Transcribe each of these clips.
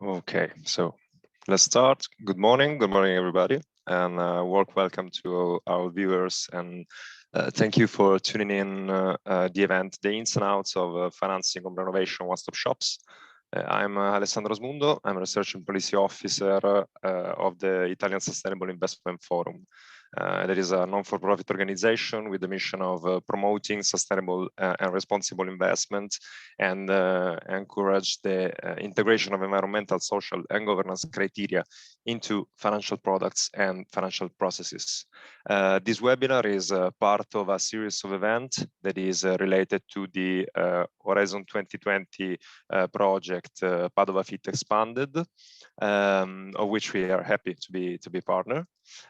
Okay, so let's start. Good morning everybody, and welcome to our viewers, and thank you for tuning in the event, the ins and outs of financing of renovation one-stop shops. I'm Alessandro Smundo. I'm a research and policy officer of the Italian Sustainable Investment Forum. That is a non-for-profit organization with the mission of promoting sustainable and responsible investment and encourage the integration of environmental, social, and governance criteria into financial products and financial processes. This webinar is part of a series of events that is related to the Horizon 2020 project PadovaFIT Expanded, of which we are happy to be partner.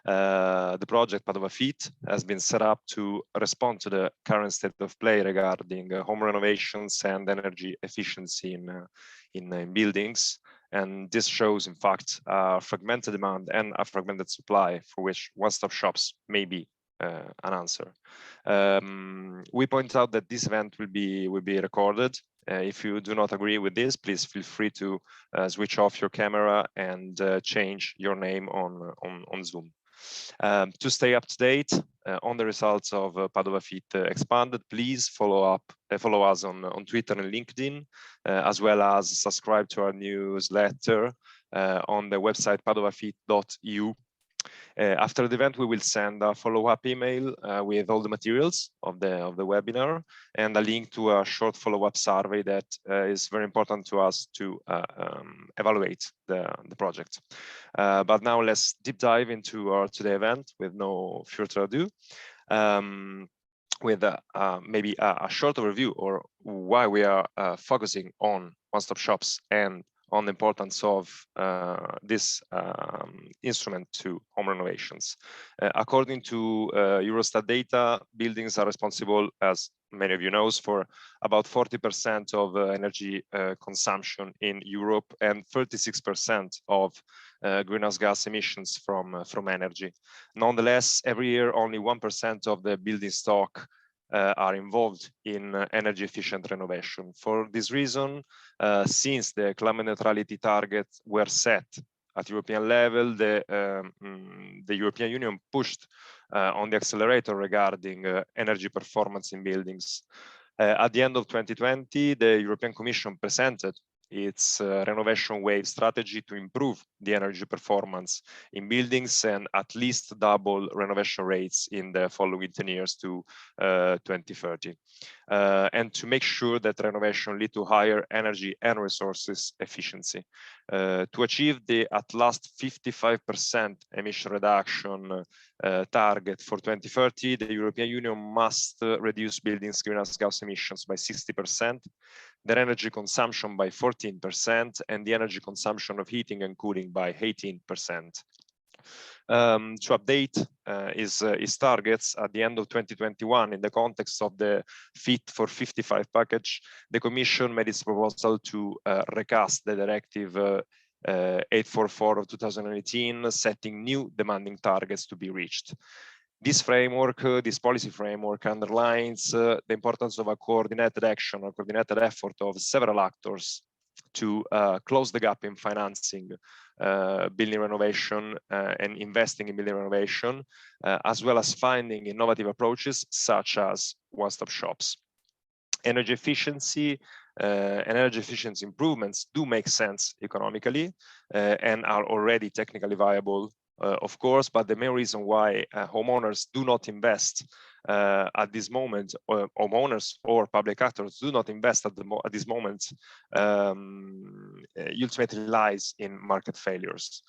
The project PadovaFIT has been set up to respond to the current state of play regarding home renovations and energy efficiency in buildings. And this shows, in fact, a fragmented demand and a fragmented supply for which one-stop shops may be an answer. We point out that this event will be recorded. If you do not agree with this, please feel free to switch off your camera and change your name on Zoom. To stay up to date on the results of PadovaFIT Expanded, please follow us on Twitter and LinkedIn, as well as subscribe to our newsletter on the website padovafit.eu. After the event, we will send a follow-up email with all the materials of the webinar and a link to a short follow-up survey that is very important to us to evaluate the project. But now let's deep dive into our today event with no further ado. With maybe a short overview or why we are focusing on one-stop shops and on the importance of this instrument to home renovations. According to Eurostat data, buildings are responsible, as many of you know, for about 40% of energy consumption in Europe and 36% of greenhouse gas emissions from energy. Nonetheless, every year, only 1% of the building stock are involved in energy efficient renovation. For this reason, since the climate neutrality targets were set at European level, the European Union pushed on the accelerator regarding energy performance in buildings. At the end of 2020, the European Commission presented its renovation wave strategy to improve the energy performance in buildings and at least double renovation rates in the following 10 years to 2030. And to make sure that renovation lead to higher energy and resources efficiency. To achieve the at last 55% emission reduction target for 2030, the European Union must reduce buildings' greenhouse gas emissions by 60%, their energy consumption by 14%, and the energy consumption of heating and cooling by 18%. To update his targets at the end of 2021 in the context of the Fit for 55 package, the Commission made its proposal to recast the Directive 844 of 2018, setting new demanding targets to be reached. This framework, this policy framework underlines the importance of a coordinated action or coordinated effort of several actors to close the gap in financing building renovation and investing in building renovation, as well as finding innovative approaches such as one-stop shops. Energy efficiency and energy efficiency improvements do make sense economically and are already technically viable, of course, but the main reason why homeowners do not invest at this moment, or homeowners or public actors do not invest at this moment, ultimately lies in market failures.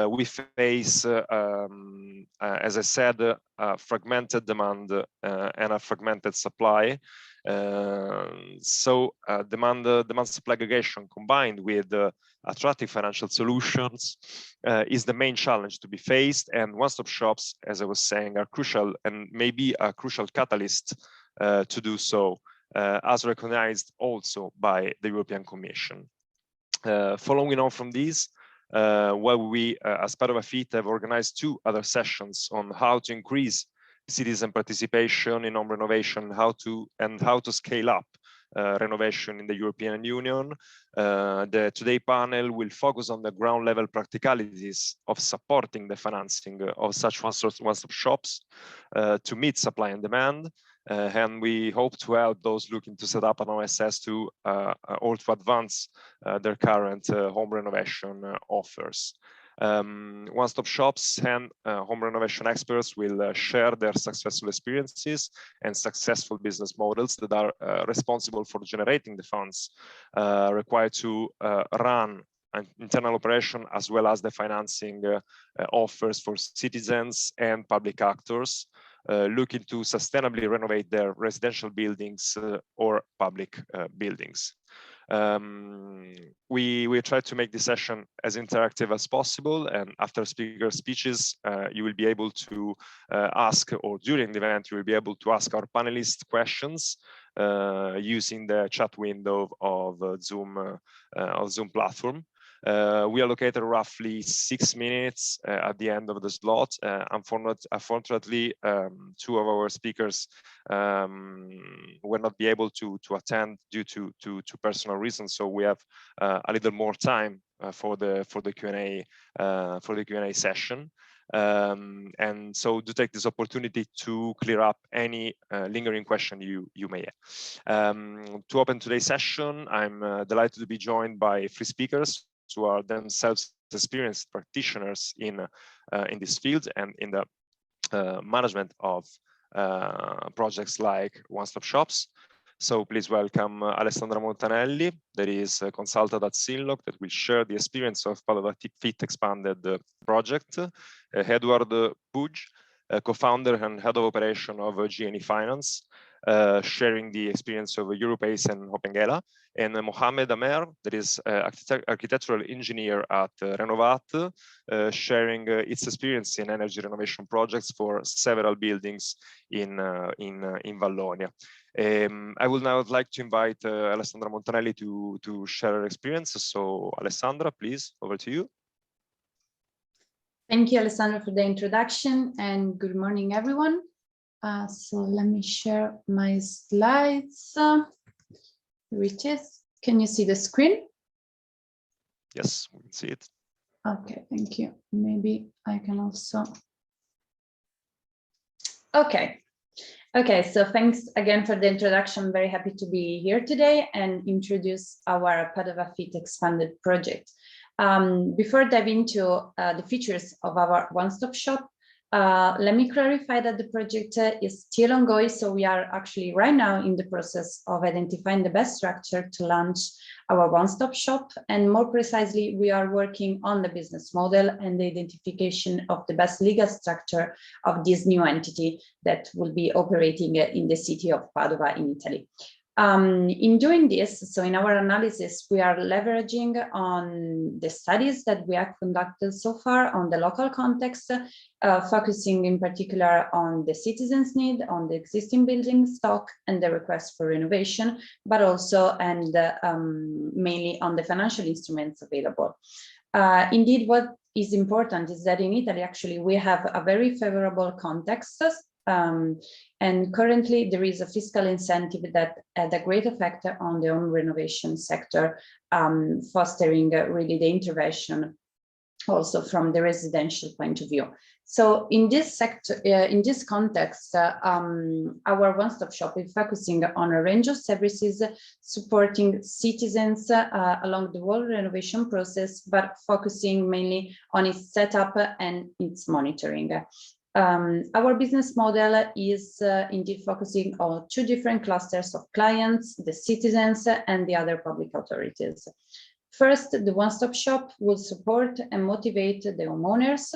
We face, as I said, a fragmented demand and a fragmented supply. So demand supply aggregation combined with attractive financial solutions is the main challenge to be faced, and one-stop shops, as I was saying, are crucial and maybe a crucial catalyst to do so, as recognized also by the European Commission. Following on from this, well, we as PadovaFIT have organized 2 other sessions on how to increase citizen participation in home renovation, how to scale up renovation in the European Union. The today panel will focus on the ground level practicalities of supporting the financing of such one-stop shops to meet supply and demand. And we hope to help those looking to set up an OSS to or to advance their current home renovation offers. One-stop shops and home renovation experts will share their successful experiences and successful business models that are responsible for generating the funds required to run an internal operation, as well as the financing offers for citizens and public actors looking to sustainably renovate their residential buildings or public buildings. We try to make this session as interactive as possible, and after speaker speeches, you will be able to ask, or during the event, you will be able to ask our panelists questions using the chat window of Zoom platform. We allocated roughly 6 minutes at the end of the slot. Unfortunately, 2 of our speakers will not be able to attend due to personal reasons, so we have a little more time for the Q&A session. And so do take this opportunity to clear up any lingering question you may have. To open today's session, I'm delighted to be joined by 3 speakers who are themselves experienced practitioners in this field and in the management of projects like one-stop shops. So please welcome Alessandra Montanelli, that is a consultant at CINLOC, that will share the experience of PadovaFIT Expanded Project. Edward Puig, co-founder and head of operation of GNE Finance, sharing the experience of Europace and Opengela, and Mohamed Amer, that is architectural engineer at Renovat, sharing its experience in energy renovation projects for several buildings in Vallonia. I would now like to invite Alessandra Montanelli to share her experience. So Alessandra, please, over to you. Thank you, Alessandra, for the introduction, and good morning, everyone. So let me share my slides. Which is, can you see the screen? Yes, we can see it. Okay, thank you. Maybe I can also. Okay, so thanks again for the introduction. I'm very happy to be here today and introduce our PadovaFIT Expanded Project. Before diving into the features of our one-stop shop, let me clarify that the project is still ongoing, so we are actually right now in the process of identifying the best structure to launch our one-stop shop, and more precisely, we are working on the business model and the identification of the best legal structure of this new entity that will be operating in the city of Padova in Italy. In doing this, so in our analysis, we are leveraging on the studies that we have conducted so far on the local context, focusing in particular on the citizens' need, on the existing building stock and the request for renovation, but also and mainly on the financial instruments available. Indeed, what is important is that in Italy, actually, we have a very favorable context. And currently there is a fiscal incentive that had a great effect on the home renovation sector, fostering really the intervention also from the residential point of view. So in this sector, in this context, our one-stop shop is focusing on a range of services supporting citizens along the whole renovation process, but focusing mainly on its setup and its monitoring. Our business model is indeed focusing on 2 different clusters of clients, the citizens and the other public authorities. First, the one-stop shop will support and motivate the homeowners,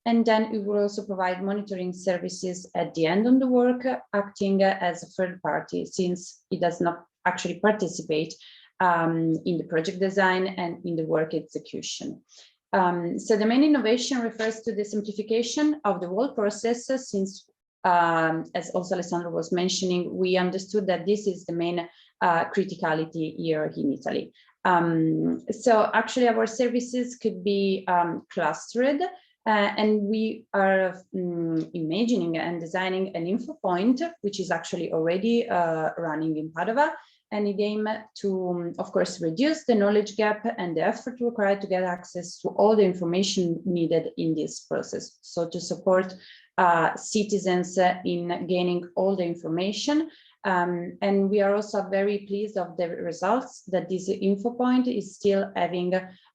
and then it will also provide monitoring services at the end of the work, acting as a third party, since it does not actually participate in the project design and in the work execution. So the main innovation refers to the simplification of the whole process, since, as also Alessandro was mentioning, we understood that this is the main criticality here in Italy. So actually our services could be clustered, and we are imagining and designing an info point, which is actually already running in Padova, and it aims to, of course, reduce the knowledge gap and the effort required to get access to all the information needed in this process. So to support citizens in gaining all the information. And we are also very pleased of the results that this info point is still having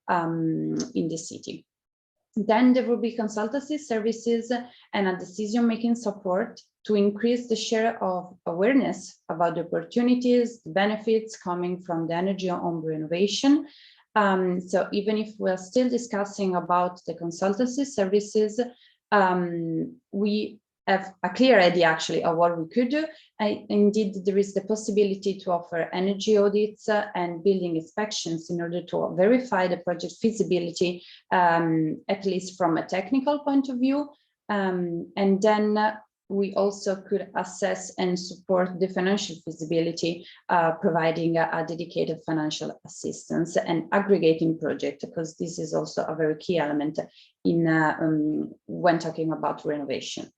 in the city. Then there will be consultancy services and a decision-making support to increase the share of awareness about the opportunities, the benefits coming from the energy home renovation. So even if we're still discussing about the consultancy services, we have a clear idea actually of what we could do. Indeed, there is the possibility to offer energy audits and building inspections in order to verify the project feasibility, at least from a technical point of view. And then we also could assess and support the financial feasibility, providing a dedicated financial assistance and aggregating project, because this is also a very key element in when talking about renovation.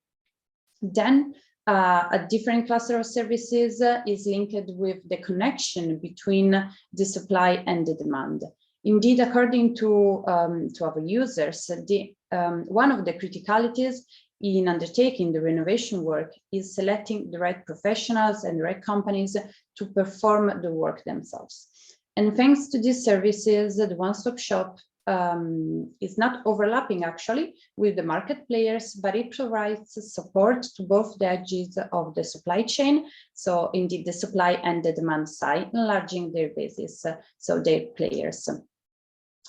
Then a different cluster of services is linked with the connection between the supply and the demand. Indeed, according to our users, one of the criticalities in undertaking the renovation work is selecting the right professionals and the right companies to perform the work themselves. And thanks to these services, the one-stop shop is not overlapping actually with the market players, but it provides support to both the edges of the supply chain. So indeed the supply and the demand side, enlarging their basis, so their players.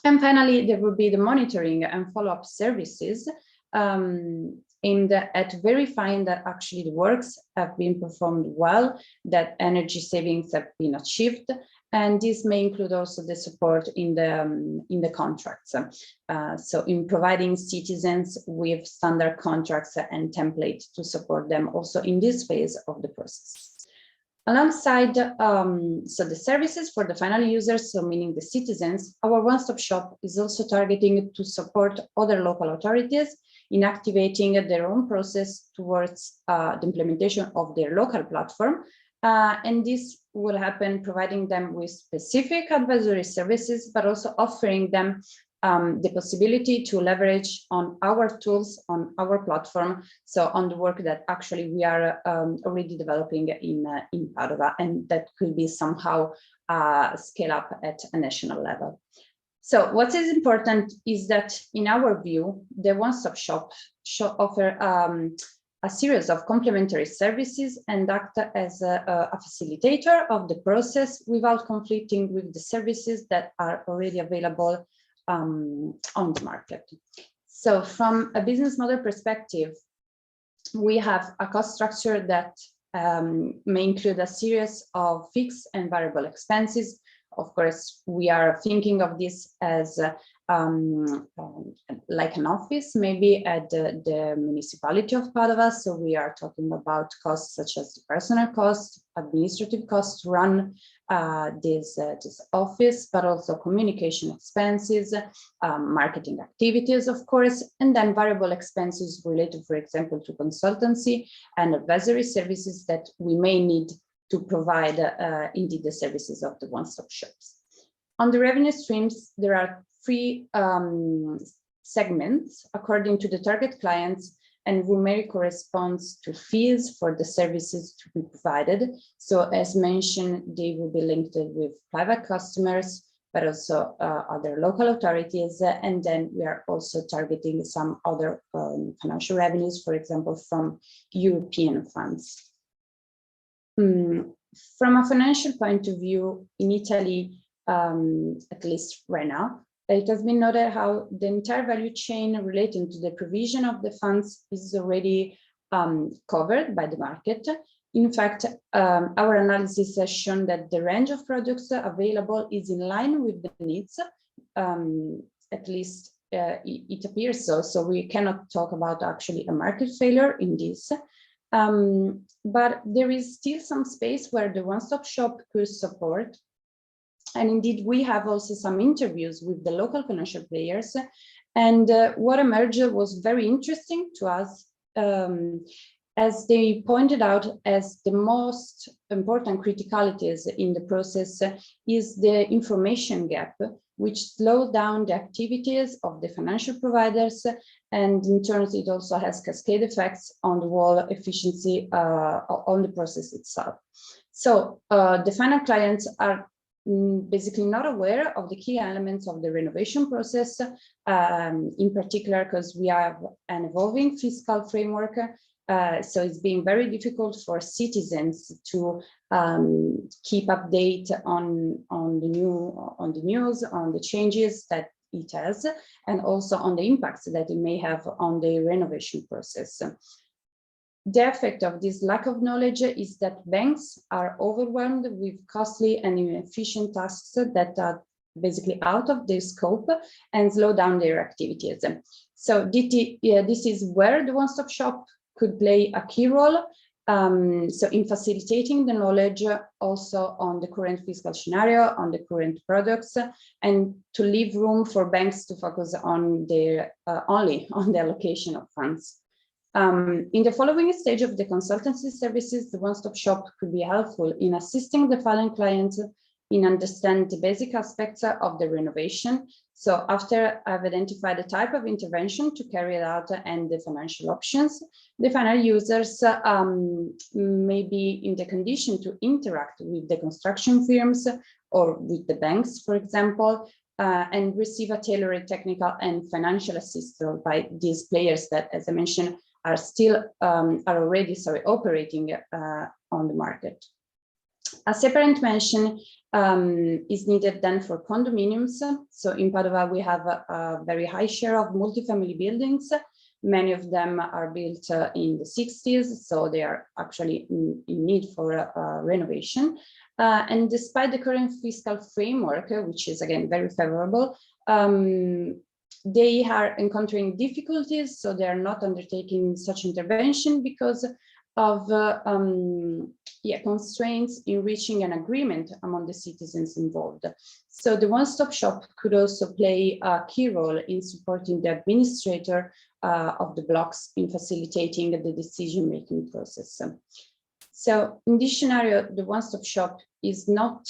And finally, there will be the monitoring and follow-up services aimed at verifying that actually the works have been performed well, that energy savings have been achieved. And this may include also the support in the contracts. So in providing citizens with standard contracts and templates to support them also in this phase of the process. Alongside so the services for the final users, so meaning the citizens, our one-stop shop is also targeting to support other local authorities in activating their own process towards the implementation of their local platform. And this will happen providing them with specific advisory services, but also offering them the possibility to leverage on our tools, on our platform, so on the work that actually we are already developing in Padova, and that could be somehow scale up at a national level. So what is important is that in our view, the one-stop shop should offer a series of complementary services and act as a facilitator of the process without conflicting with the services that are already available on the market. So from a business model perspective, we have a cost structure that may include a series of fixed and variable expenses. Of course, we are thinking of this as like an office, maybe at the municipality of Padova. So we are talking about costs such as the personal cost, administrative costs to run this office, but also communication expenses, marketing activities, of course, and then variable expenses related, for example, to consultancy and advisory services that we may need to provide indeed the services of the one-stop shops. On the revenue streams, there are three segments according to the target clients, and we may correspond to fees for the services to be provided. So as mentioned, they will be linked with private customers, but also other local authorities. And then we are also targeting some other financial revenues, for example, from European funds. From a financial point of view, in Italy, at least right now, it has been noted how the entire value chain relating to the provision of the funds is already covered by the market. In fact, our analysis has shown that the range of products available is in line with the needs, at least it appears so. So we cannot talk about actually a market failure in this. But there is still some space where the one-stop shop could support. And indeed, we have also some interviews with the local financial players. And what emerged was very interesting to us. as they pointed out as the most important criticalities in the process is the information gap, which slows down the activities of the financial providers, and in turn it also has cascade effects on the whole efficiency on the process itself. So the final clients are basically not aware of the key elements of the renovation process, in particular because we have an evolving fiscal framework. So it's been very difficult for citizens to keep update on the news, on the changes that it has, and also on the impacts that it may have on the renovation process. The effect of this lack of knowledge is that banks are overwhelmed with costly and inefficient tasks that are basically out of their scope and slow down their activities. So this is where the one-stop shop could play a key role. So in facilitating the knowledge also on the current fiscal scenario, on the current products, and to leave room for banks to focus on their only on the allocation of funds. In the following stage of the consultancy services, the one-stop shop could be helpful in assisting the following clients in understanding the basic aspects of the renovation. So after I've identified the type of intervention to carry it out and the financial options, the final users may be in the condition to interact with the construction firms or with the banks, for example, and receive a tailored technical and financial assistance by these players that, as I mentioned, are already operating on the market. A separate mention is needed then for condominiums. So in Padova, we have a very high share of multifamily buildings. Many of them are built in the 60s, so they are actually in need for renovation. And despite the current fiscal framework, which is again very favorable, they are encountering difficulties, so they are not undertaking such intervention because of constraints in reaching an agreement among the citizens involved. So the one-stop shop could also play a key role in supporting the administrator of the blocks in facilitating the decision-making process. So in this scenario, the one-stop shop is not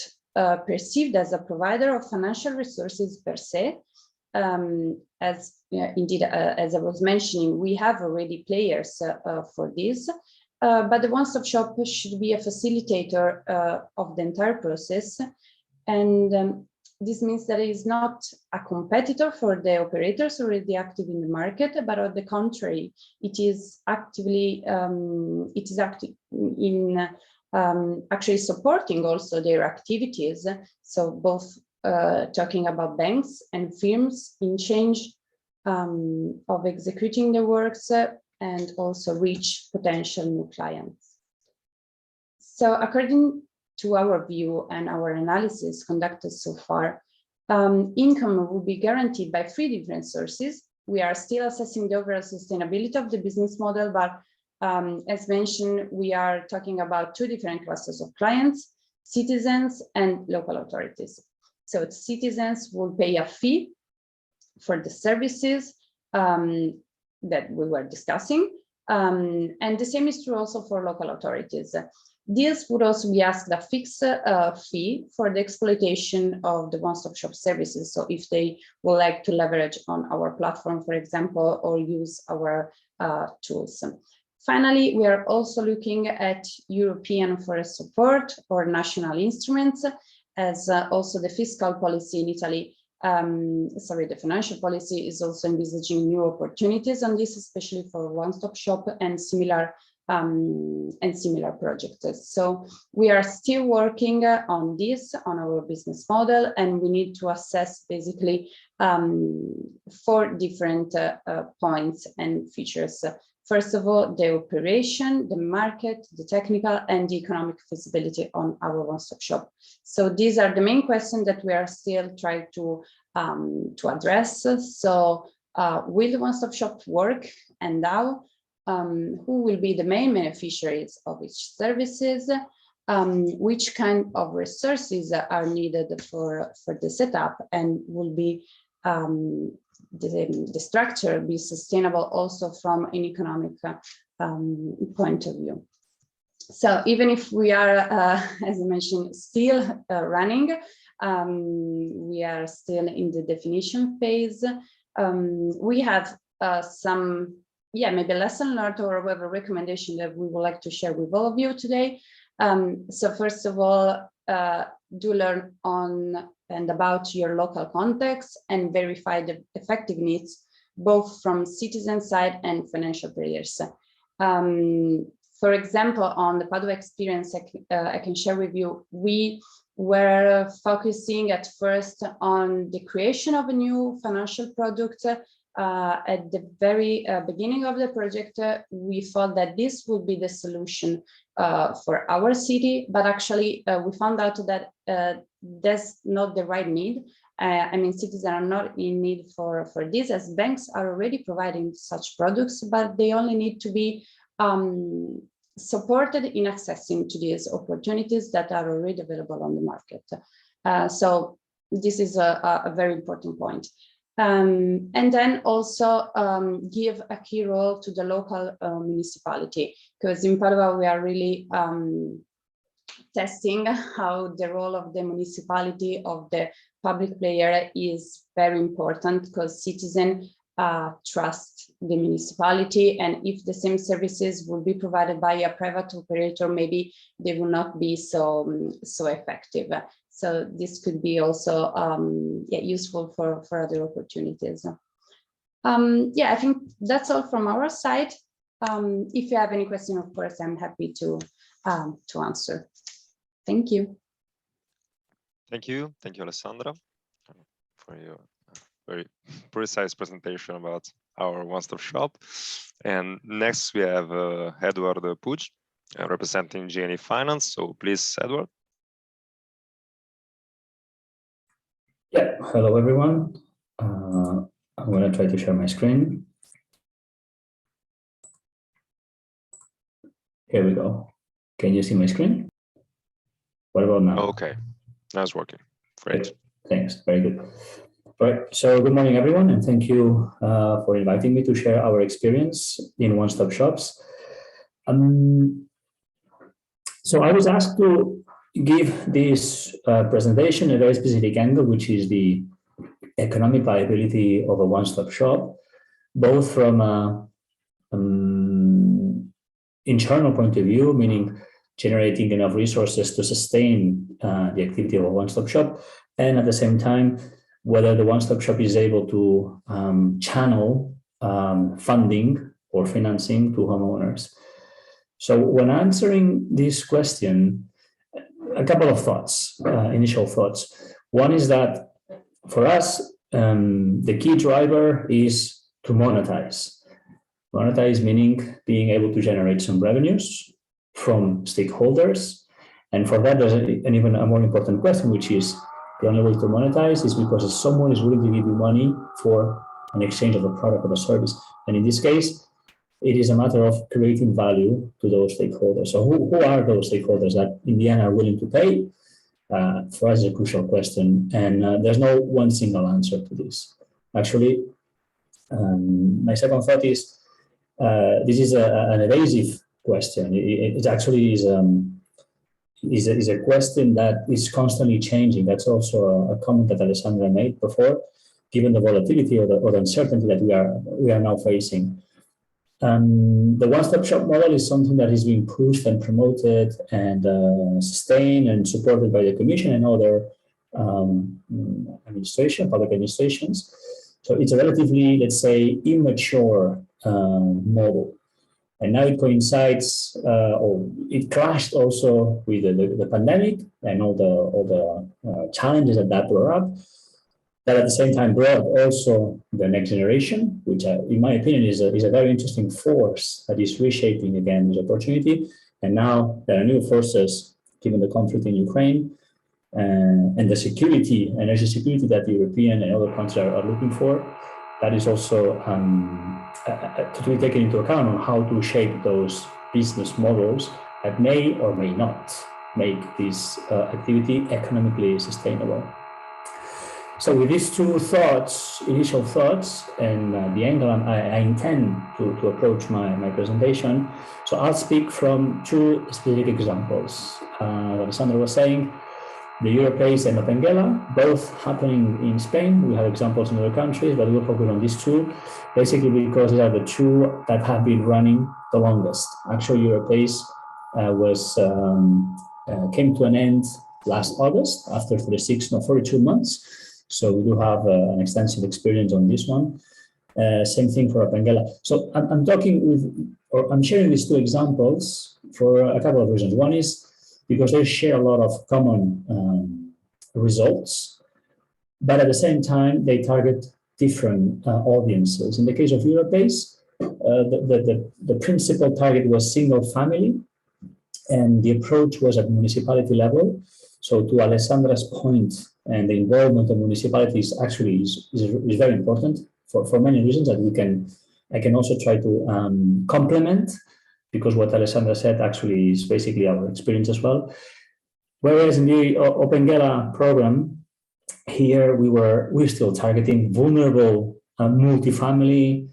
perceived as a provider of financial resources per se, as I was mentioning, we have already players for this, but the one-stop shop should be a facilitator of the entire process, and this means that it is not a competitor for the operators already active in the market, but on the contrary, it is active in actually supporting also their activities. So both talking about banks and firms in change of executing the works and also reach potential new clients. So according to our view and our analysis conducted so far, income will be guaranteed by 3 different sources. We are still assessing the overall sustainability of the business model, but as mentioned, we are talking about 2 different classes of clients, citizens and local authorities. So citizens will pay a fee for the services that we were discussing. And the same is true also for local authorities. This would also be asked a fixed fee for the exploitation of the one-stop shop services. So if they would like to leverage on our platform, for example, or use our tools. Finally, we are also looking at European forest support or national instruments, as also the fiscal policy in Italy, the financial policy is also envisaging new opportunities on this, especially for one-stop shop and similar projects. So we are still working on this, on our business model, and we need to assess basically 4 different points and features. First of all, the operation, the market, the technical, and the economic feasibility on our one-stop shop. So these are the main questions that we are still trying to address. So will the one-stop shop work, and how? Who will be the main beneficiaries of each services? Which kind of resources are needed for the setup, and will be the structure be sustainable also from an economic point of view. So even if we are, as I mentioned, still running, we are still in the definition phase. We have some, maybe lesson learned or whatever recommendation that we would like to share with all of you today. So first of all, do learn on and about your local context and verify the effective needs, both from citizen side and financial players. For example, on the Padova experience, I can share with you, we were focusing at first on the creation of a new financial product. At the very beginning of the project, we thought that this would be the solution for our city, but actually we found out that that's not the right need. I mean, citizens are not in need for this, as banks are already providing such products, but they only need to be supported in accessing to these opportunities that are already available on the market. So this is a very important point. And then also give a key role to the local municipality, because in Padova we are really testing how the role of the municipality, of the public player is very important, because citizens trust the municipality, and if the same services will be provided by a private operator, maybe they will not be so effective. So this could be also useful for other opportunities. I think that's all from our side. If you have any question, of course, I'm happy to answer. Thank you. Thank you, Alessandra, for your very precise presentation about our one-stop shop. And next we have Edward Puig, representing GNE Finance. So please, Edward. Yeah, hello everyone. I'm going to try to share my screen. Here we go. Can you see my screen? What about now? Okay, now it's working. Great. Thanks, very good. All right, so good morning everyone, and thank you for inviting me to share our experience in one-stop shops. So I was asked to give this presentation a very specific angle, which is the economic viability of a one-stop shop, both from an internal point of view, meaning generating enough resources to sustain the activity of a one-stop shop, and at the same time, whether the one-stop shop is able to channel funding or financing to homeowners. So when answering this question, a couple of thoughts, initial thoughts. One is that for us, the key driver is to monetize. Monetize meaning being able to generate some revenues from stakeholders. And for that, there's an even a more important question, which is the only way to monetize is because someone is willing to give you money for an exchange of a product or a service. And in this case, it is a matter of creating value to those stakeholders. So who are those stakeholders that in the end are willing to pay? For us, is a crucial question. And there's no one single answer to this. Actually, my second thought is, this is an evasive question. It actually is a question that is constantly changing. That's also a comment that Alessandra made before, given the volatility or the uncertainty that we are now facing. The one-stop shop model is something that is being pushed and promoted and sustained and supported by the Commission and other public administrations. So it's a relatively, let's say, immature model. And now it coincides, or it clashed also with the pandemic and all the challenges that brought up. That at the same time brought also the next generation, which in my opinion is a very interesting force that is reshaping again this opportunity. And now there are new forces, given the conflict in Ukraine and the security, energy security that the European and other countries are looking for. That is also to be taken into account on how to shape those business models that may or may not make this activity economically sustainable. So with these two thoughts, initial thoughts, and the angle I intend to approach my presentation, so I'll speak from two specific examples. Alessandro was saying, the Europace and Opengela, both happening in Spain. We have examples in other countries, but we'll focus on these two, basically because they are the two that have been running the longest. Actually, Europace came to an end last August after 42 months. So we do have an extensive experience on this one. Same thing for Opengela. So I'm sharing these two examples for a couple of reasons. One is because they share a lot of common results, but at the same time, they target different audiences. In the case of Europace, the principal target was single family, and the approach was at municipality level. So to Alessandra's point, and the involvement of municipalities actually is very important for many reasons that I can also try to complement, because what Alessandra said actually is basically our experience as well. Whereas in the Opengela program, here we're still targeting vulnerable multifamily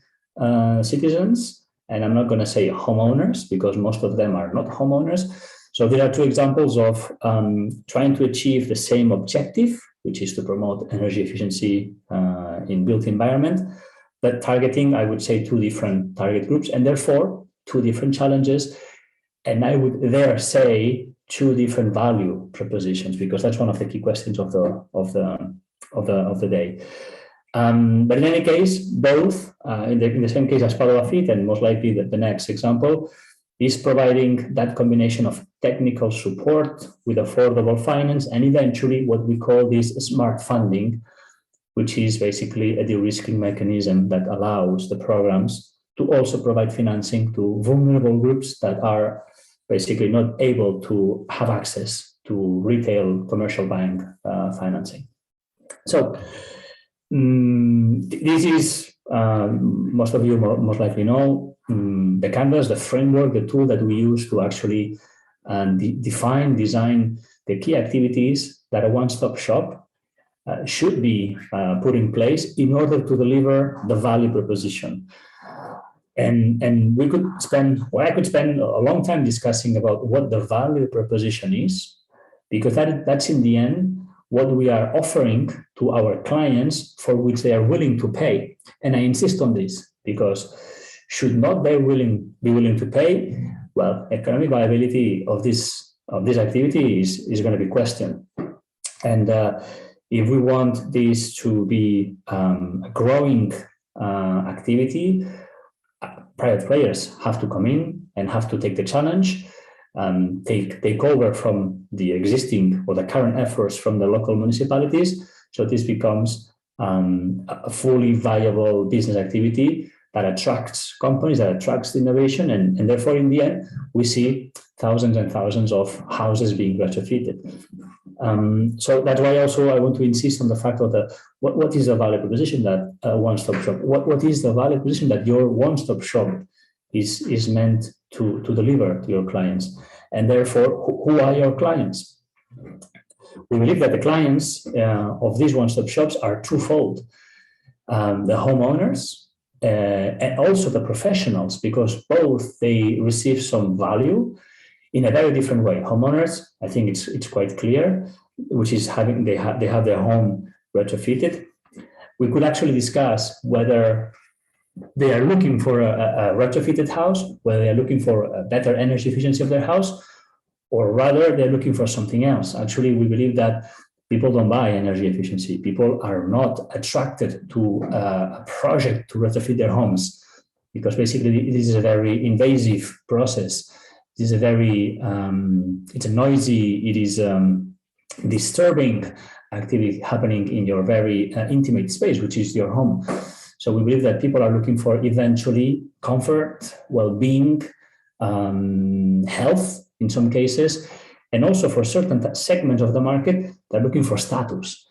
citizens, and I'm not going to say homeowners because most of them are not homeowners. So there are two examples of trying to achieve the same objective, which is to promote energy efficiency in built environment, but targeting, I would say, two different target groups, and therefore two different challenges. And I would there say two different value propositions, because that's one of the key questions of the day. But in any case, both in the same case as PadovaFIT, and most likely the next example, is providing that combination of technical support with affordable finance, and eventually what we call this smart funding, which is basically a de-risking mechanism that allows the programs to also provide financing to vulnerable groups that are basically not able to have access to retail commercial bank financing. So this is, most of you most likely know, the canvas, the framework, the tool that we use to actually design the key activities that a one-stop shop should be put in place in order to deliver the value proposition. And we could spend, or I could spend a long time discussing about what the value proposition is, because that's in the end what we are offering to our clients for which they are willing to pay. And I insist on this because should not they be willing to pay, well, economic viability of this activity is going to be questioned. And if we want this to be a growing activity, private players have to come in and have to take the challenge, take over from the existing or the current efforts from the local municipalities. So this becomes a fully viable business activity that attracts companies, that attracts innovation, and therefore in the end we see thousands and thousands of houses being retrofitted. So that's why also I want to insist on the fact of what is the value proposition that one-stop shop, what is the value proposition that your one-stop shop is meant to deliver to your clients, and therefore who are your clients? We believe that the clients of these one-stop shops are twofold: the homeowners and also the professionals, because both they receive some value in a very different way. Homeowners, I think it's quite clear, which is they have their home retrofitted. We could actually discuss whether they are looking for a retrofitted house, whether they are looking for a better energy efficiency of their house, or rather they're looking for something else. Actually, we believe that people don't buy energy efficiency. People are not attracted to a project to retrofit their homes, because basically this is a very invasive process. It is it's a noisy, it is disturbing activity happening in your very intimate space, which is your home. So we believe that people are looking for eventually comfort, well-being, health in some cases, and also for certain segments of the market, they're looking for status.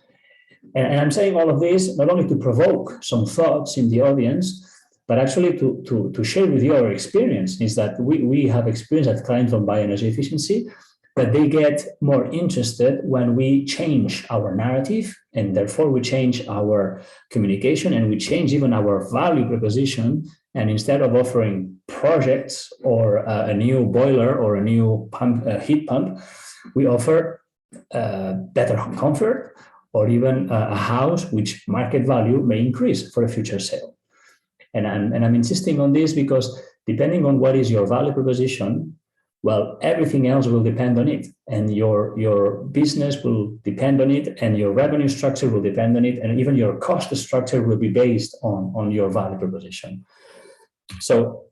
And I'm saying all of this not only to provoke some thoughts in the audience, but actually to share with you our experience, is that we have experienced that clients don't buy energy efficiency but they get more interested when we change our narrative, and therefore we change our communication, and we change even our value proposition. And instead of offering projects or a new boiler or a new heat pump, we offer better comfort, or even a house which market value may increase for a future sale. And I'm insisting on this because depending on what is your value proposition, well, everything else will depend on it, and your business will depend on it, and your revenue structure will depend on it, and even your cost structure will be based on your value proposition. So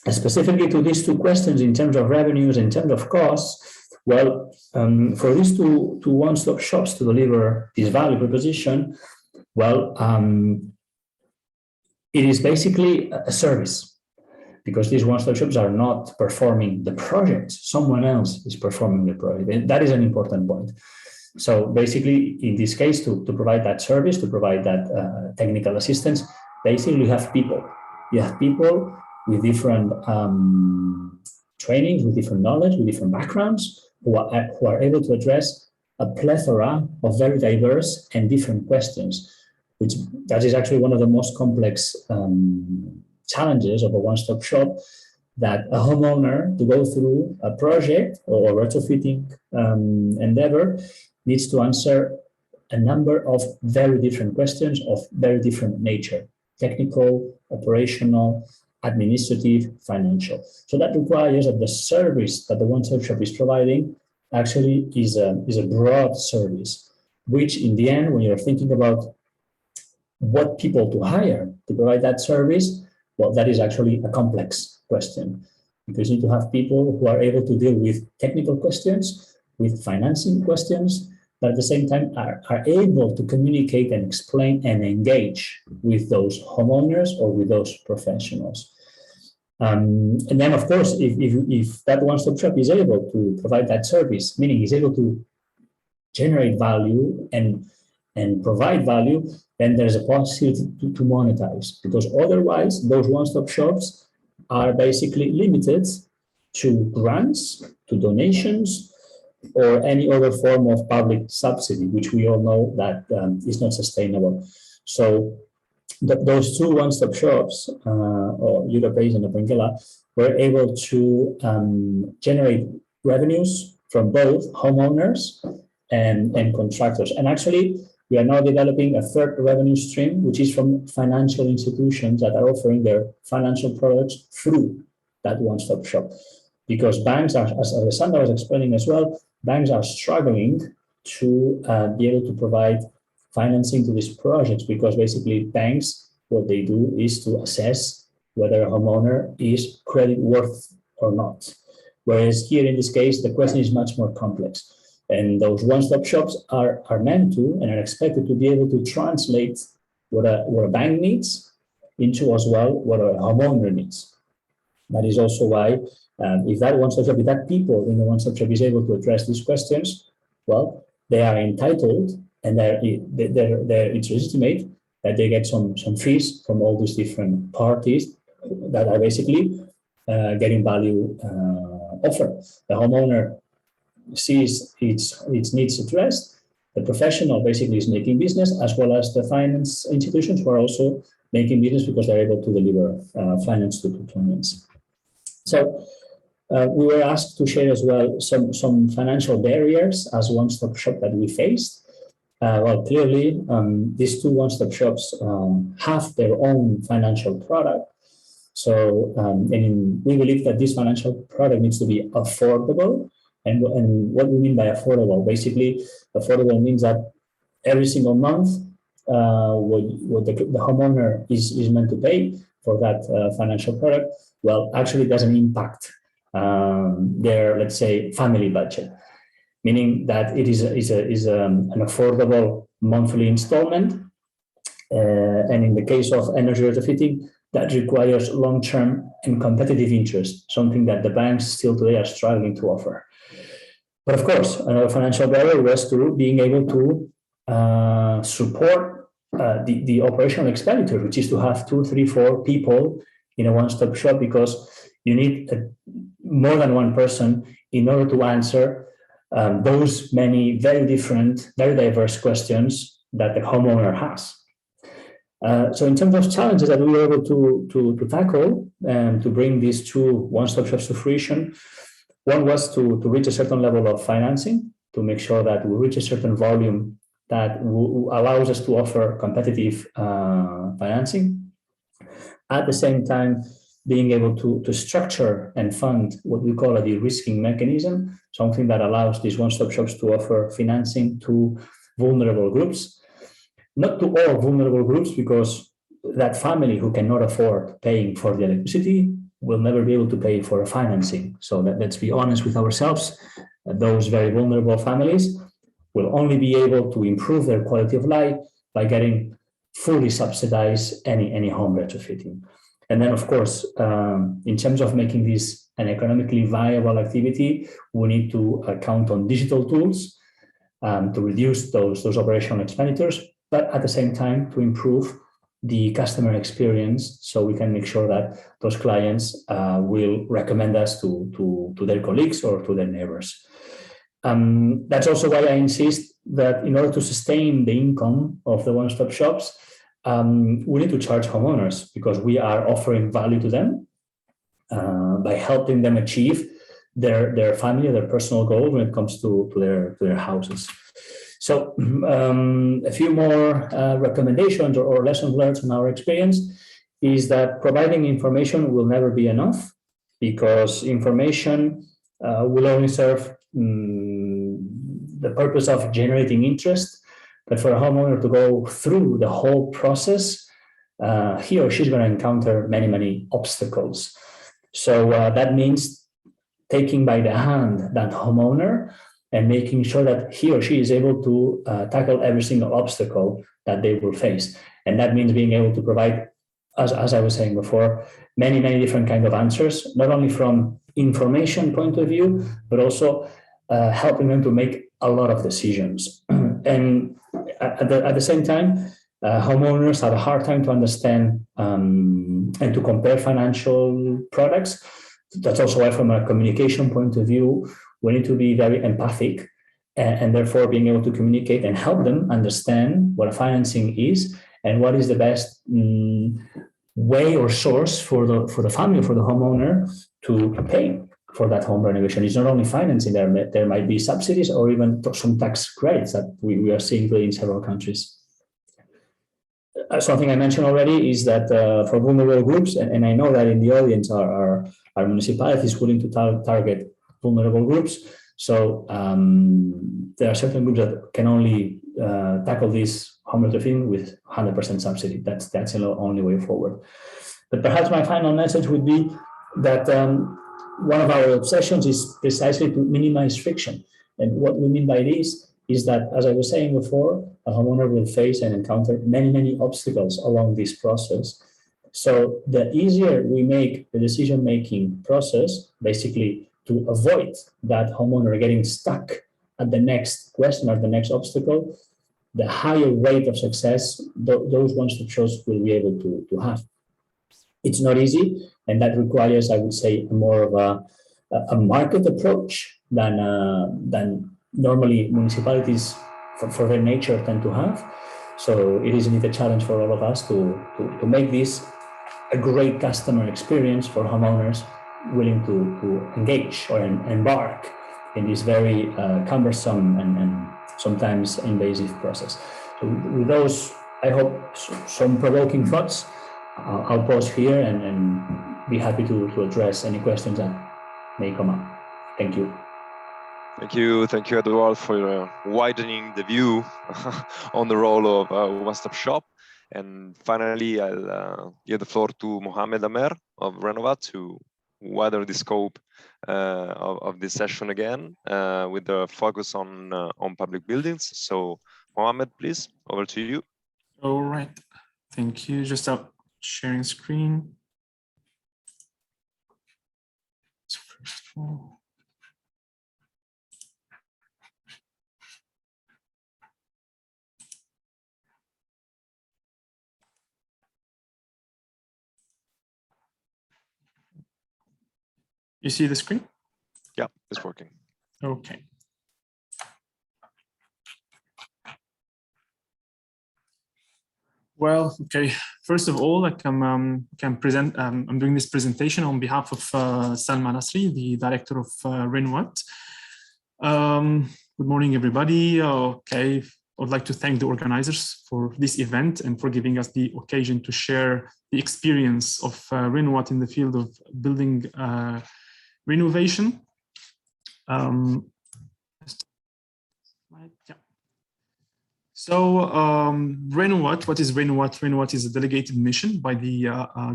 specifically to these two questions in terms of revenues, in terms of costs, well, for these two one-stop shops to deliver this value proposition, well, it is basically a service, because these one-stop shops are not performing the project. Someone else is performing the project. And that is an important point. So basically, in this case, to provide that service, to provide that technical assistance, basically you have people. You have people with different trainings, with different knowledge, with different backgrounds, who are able to address a plethora of very diverse and different questions, which that is actually one of the most complex challenges of a one-stop shop, that a homeowner, to go through a project or retrofitting endeavor, needs to answer a number of very different questions of very different nature: technical, operational, administrative, financial. So that requires that the service that the one-stop shop is providing actually is a broad service, which in the end, when you're thinking about what people to hire to provide that service, well, that is actually a complex question, because you need to have people who are able to deal with technical questions, with financing questions, but at the same time are able to communicate and explain and engage with those homeowners or with those professionals. And then, of course, if that one-stop shop is able to provide that service, meaning is able to generate value and provide value, then there's a possibility to monetize, because otherwise those one-stop shops are basically limited to grants, to donations, or any other form of public subsidy, which we all know that is not sustainable. So those two one-stop shops, or Europace and Opengela, were able to generate revenues from both homeowners and contractors. And actually, we are now developing a third revenue stream, which is from financial institutions that are offering their financial products through that one-stop shop. Because banks are, as Alessandra was explaining as well, banks are struggling to be able to provide financing to these projects, because basically banks, what they do is to assess whether a homeowner is credit worth or not. Whereas here in this case, the question is much more complex. And those one-stop shops are meant to and are expected to be able to translate what a bank needs into as well what a homeowner needs. That is also why if that one-stop shop, if that people in the one-stop shop is able to address these questions, well, they are entitled, and it's legitimate that they get some fees from all these different parties that are basically getting value offered. The homeowner sees its needs addressed. The professional basically is making business, as well as the finance institutions who are also making business because they're able to deliver finance to clients. So we were asked to share as well some financial barriers as one-stop shop that we faced. Well, clearly, these two one-stop shops have their own financial product. So, and we believe that this financial product needs to be affordable. And what we mean by affordable, basically, affordable means that every single month, what the homeowner is meant to pay for that financial product, well, actually doesn't impact their, let's say, family budget, meaning that it is an affordable monthly installment. And in the case of energy retrofitting, that requires long-term and competitive interest, something that the banks still today are struggling to offer. But of course, another financial barrier was to being able to support the operational expenditure, which is to have 2, 3, 4 people in a one-stop shop, because you need more than one person in order to answer those many very different, very diverse questions that the homeowner has. So in terms of challenges that we were able to tackle and to bring these two one-stop shops to fruition, one was to reach a certain level of financing, to make sure that we reach a certain volume that allows us to offer competitive financing. At the same time, being able to structure and fund what we call a de-risking mechanism, something that allows these one-stop shops to offer financing to vulnerable groups. Not to all vulnerable groups, because that family who cannot afford paying for the electricity will never be able to pay for a financing. So let's be honest with ourselves, those very vulnerable families will only be able to improve their quality of life by getting fully subsidized any home retrofitting. And then, of course, in terms of making this an economically viable activity, we need to count on digital tools to reduce those operational expenditures, but at the same time to improve the customer experience, so we can make sure that those clients will recommend us to their colleagues or to their neighbors. That's also why I insist that in order to sustain the income of the one-stop shops, we need to charge homeowners, because we are offering value to them by helping them achieve their family, their personal goals when it comes to their houses. So a few more recommendations or lessons learned from our experience is that providing information will never be enough, because information will only serve the purpose of generating interest. But for a homeowner to go through the whole process, he or she's going to encounter many obstacles. So that means taking by the hand that homeowner and making sure that he or she is able to tackle every single obstacle that they will face. And that means being able to provide, as I was saying before, many different kinds of answers, not only from information point of view, but also helping them to make a lot of decisions. And at the same time, homeowners have a hard time to understand and to compare financial products. That's also why, from a communication point of view, we need to be very empathic and therefore being able to communicate and help them understand what a financing is and what is the best way or source for the family, for the homeowner to pay for that home renovation. It's not only financing, there might be subsidies or even some tax credits that we are seeing in several countries. Something I mentioned already is that for vulnerable groups, and I know that in the audience are municipalities willing to target vulnerable groups. So there are certain groups that can only tackle this home retrofitting with 100% subsidy. That's the only way forward. But perhaps my final message would be that one of our obsessions is precisely to minimize friction. And what we mean by this is that, as I was saying before, a homeowner will face and encounter many obstacles along this process. So the easier we make the decision-making process, basically to avoid that homeowner getting stuck at the next question or the next obstacle, the higher rate of success those one-stop shops will be able to have. It's not easy, and that requires, I would say, more of a market approach than normally municipalities, for their nature, tend to have. So it is indeed a challenge for all of us to make this a great customer experience for homeowners willing to engage or embark in this very cumbersome and sometimes invasive process. So with those, I hope, some provoking thoughts, I'll pause here and be happy to address any questions that may come up. Thank you. Thank you, Eduardo, for widening the view on the role of one-stop shop. And finally, I'll give the floor to Mohamed Amer of Renovat to widen the scope of this session again with the focus on public buildings. So, Mohamed, please, over to you. All right, thank you. Just sharing screen. So first of all, you see the screen? Yeah. it's working. Okay. Well, okay. First of all, I can present. I'm doing this presentation on behalf of Salma Nasri, the director of Renovate. Good morning, everybody. Okay, I would like to thank the organizers for this event and for giving us the occasion to share the experience of Renovate in the field of building renovation. Yeah. So Renovate, what is Renovate? Renovate is a delegated mission by the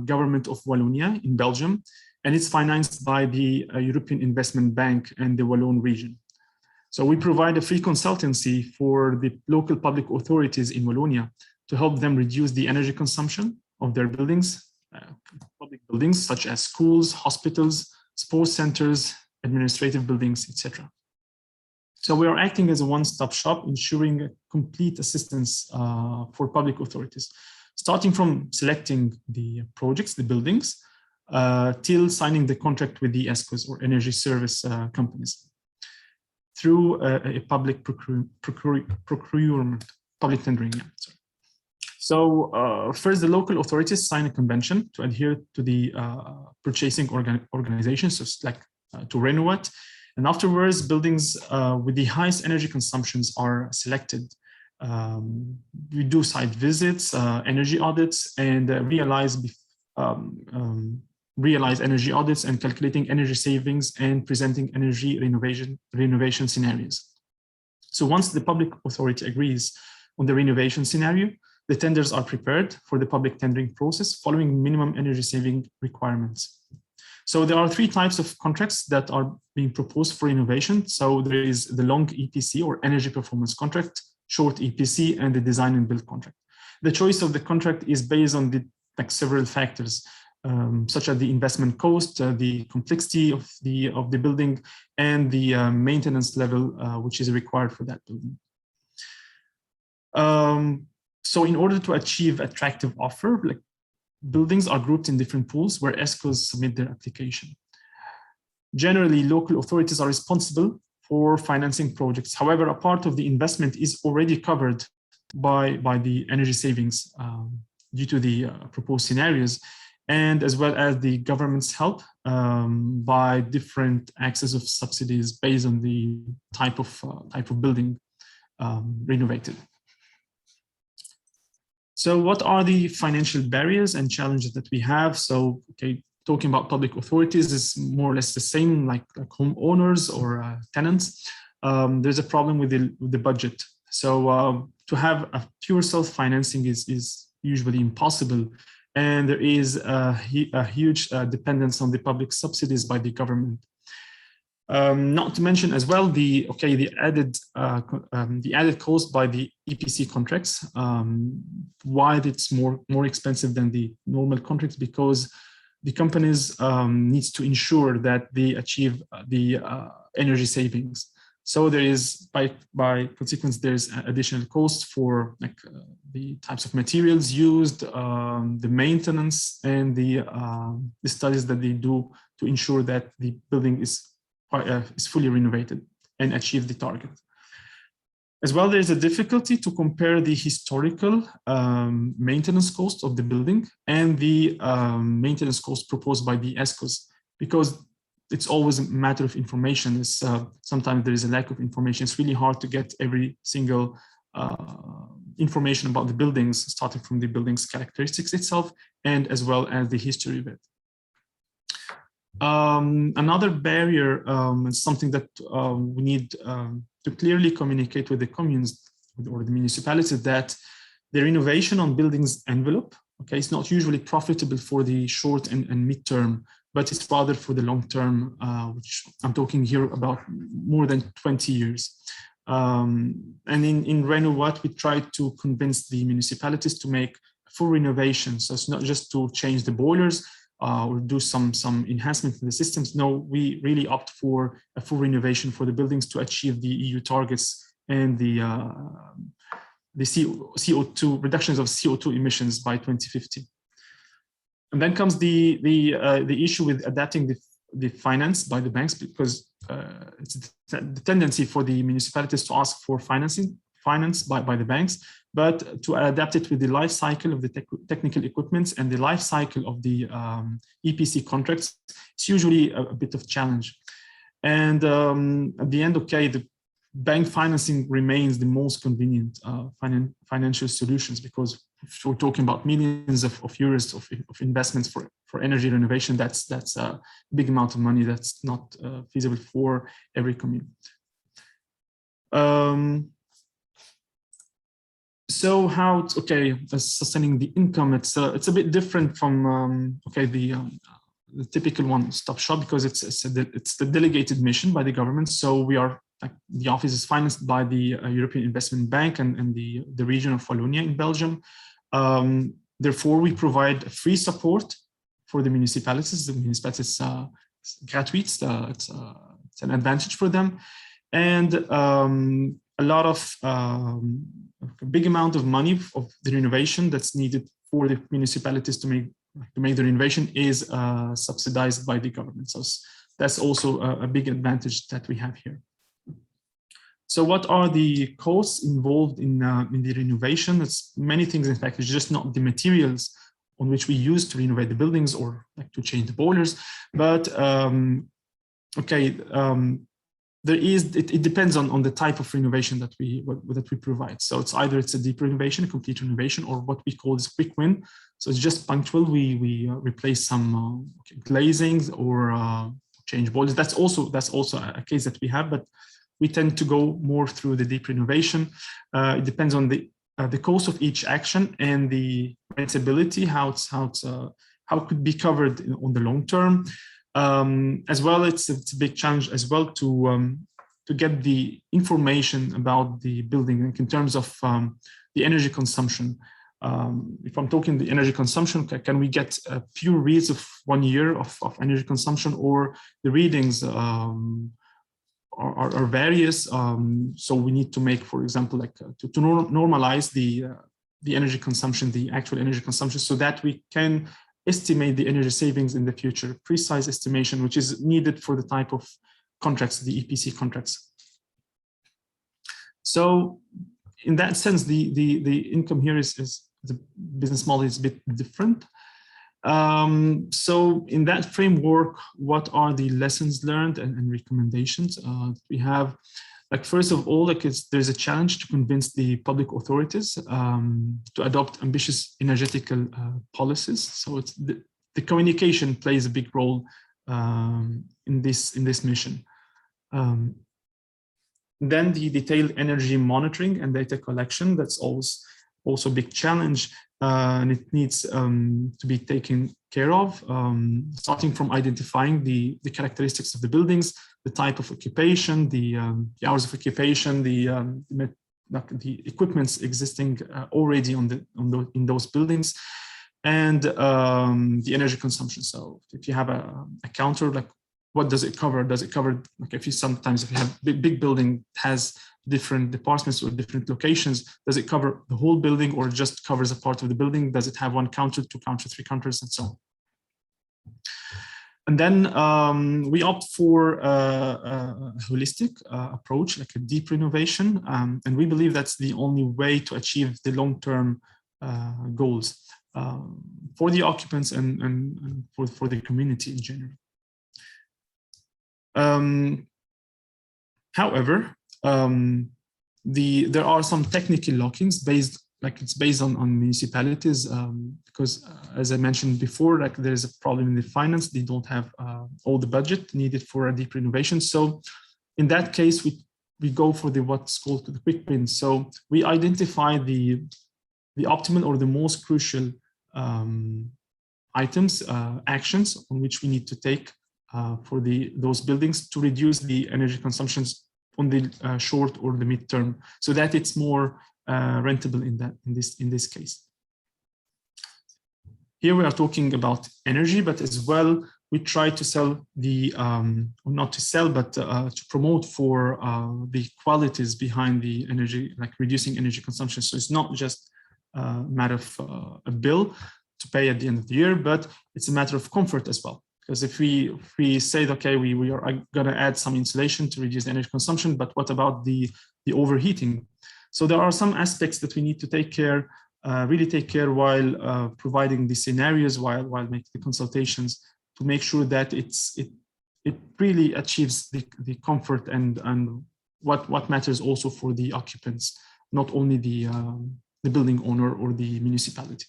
government of Wallonia in Belgium, and it's financed by the European Investment Bank and the Wallon region. So we provide a free consultancy for the local public authorities in Wallonia to help them reduce the energy consumption of their buildings, public buildings such as schools, hospitals, sports centers, administrative buildings, etc. So we are acting as a one-stop shop, ensuring a complete assistance for public authorities, starting from selecting the projects, the buildings, till signing the contract with the ESCOs or energy service companies through a public procurement, public tendering. Yeah, sorry. So first, the local authorities sign a convention to adhere to the purchasing organizations, so like to Renovate. And afterwards, buildings with the highest energy consumptions are selected. We do site visits, energy audits, and realize energy audits and calculating energy savings and presenting energy renovation scenarios. So once the public authority agrees on the renovation scenario, the tenders are prepared for the public tendering process following minimum energy saving requirements. So there are three types of contracts that are being proposed for innovation. So there is the long EPC or energy performance contract, short EPC, and the design and build contract. The choice of the contract is based on the several factors, such as the investment cost, the complexity of the building, and the maintenance level which is required for that building. So in order to achieve attractive offer, buildings are grouped in different pools where ESCOs submit their application. Generally, local authorities are responsible for financing projects. However, a part of the investment is already covered by the energy savings due to the proposed scenarios, and as well as the government's help by different access of subsidies based on the type of building renovated. So what are the financial barriers and challenges that we have? So, okay, talking about public authorities is more or less the same like homeowners or tenants. There's a problem with the budget. So to have a pure self-financing is usually impossible. And there is a huge dependence on the public subsidies by the government. Not to mention as well the added cost by the EPC contracts. Why it's more expensive than the normal contracts, because the companies needs to ensure that they achieve the energy savings. So there is by consequence there's additional cost for the types of materials used, the maintenance, and the studies that they do to ensure that the building is fully renovated and achieve the target. As well, there's a difficulty to compare the historical maintenance cost of the building and the maintenance cost proposed by the ESCOs, because it's always a matter of information. Sometimes there is a lack of information. It's really hard to get every single information about the buildings, starting from the building's characteristics itself, and as well as the history of it. Another barrier is something that we need to clearly communicate with the communes or the municipalities, that the renovation on buildings envelope, okay, it's not usually profitable for the short and mid-term, but it's rather for the long term, which I'm talking here about more than 20 years. And in Renovate, we try to convince the municipalities to make full renovation. So it's not just to change the boilers, or do some enhancement in the systems. No, we really opt for a full renovation for the buildings to achieve the EU targets and the CO2 reductions of CO2 emissions by 2050. And then comes the issue with adapting the finance by the banks, because the tendency for the municipalities to ask for finance by the banks, but to adapt it with the life cycle of the technical equipments and the life cycle of the EPC contracts, it's usually a bit of challenge. And at the end, okay, the bank financing remains the most convenient financial solutions, because if we're talking about millions of euros of investments for energy renovation, that's a big amount of money that's not feasible for every community. So how, sustaining the income, it's a bit different from, the typical one-stop shop, because it's the delegated mission by the government. So we are, the office is financed by the European Investment Bank and the region of Wallonia in Belgium. Therefore, we provide free support for the municipalities. The municipalities gratuit, it's an advantage for them. And a lot of, a big amount of money of the renovation that's needed for the municipalities to make the renovation is subsidized by the government. So that's also a big advantage that we have here. So what are the costs involved in the renovation? It's many things. In fact, it's just not the materials on which we use to renovate the buildings or to change the boilers, but it depends on the type of renovation that we provide. So it's either it's a deep renovation, a complete renovation, or what we call this quick win. So it's just punctual. We replace some glazings or change boilers. That's also a case that we have, but we tend to go more through the deep renovation. It depends on the cost of each action and the rentability, how it could be covered on the long term. As well, it's a big challenge as well to get the information about the building in terms of the energy consumption. If I'm talking the energy consumption, can we get pure reads of 1 year of energy consumption, or the readings are various? So we need to make, for example, to normalize the energy consumption, the actual energy consumption, so that we can estimate the energy savings in the future, precise estimation, which is needed for the type of contracts, the EPC contracts. So in that sense, the income here is the business model is a bit different. So in that framework, what are the lessons learned and recommendations we have? First of all, there's a challenge to convince the public authorities to adopt ambitious energetical policies. So it's the communication plays a big role in this mission. Then the detailed energy monitoring and data collection, that's also a big challenge, and it needs to be taken care of, starting from identifying the characteristics of the buildings, the type of occupation, the hours of occupation, the equipments existing already in those buildings, and the energy consumption. So if you have a counter, what does it cover? Does it cover, if you have big building has different departments or different locations, does it cover the whole building or just covers a part of the building? Does it have 1 counter, 2 counters, 3 counters, and so on? And then we opt for a holistic approach, like a deep renovation. And we believe that's the only way to achieve the long-term goals for the occupants and for the community in general. However, there are some technical lockings based on municipalities, because as I mentioned before, there's a problem in the finance. They don't have all the budget needed for a deep renovation. So in that case, we go for what's called the quick win. So we identify the optimal or the most crucial items, actions on which we need to take for those buildings to reduce the energy consumptions on the short or the mid-term, so that it's more rentable in this case. Here we are talking about energy, but as well we try to sell or not to sell, but to promote for the qualities behind the energy, like reducing energy consumption. So it's not just a matter of a bill to pay at the end of the year, but it's a matter of comfort as well. Because if we say, okay, we are going to add some insulation to reduce energy consumption, but what about the overheating? So there are some aspects that we need to take care, really take care while providing the scenarios, while making the consultations, to make sure that it really achieves the comfort and what matters also for the occupants, not only the building owner or the municipality.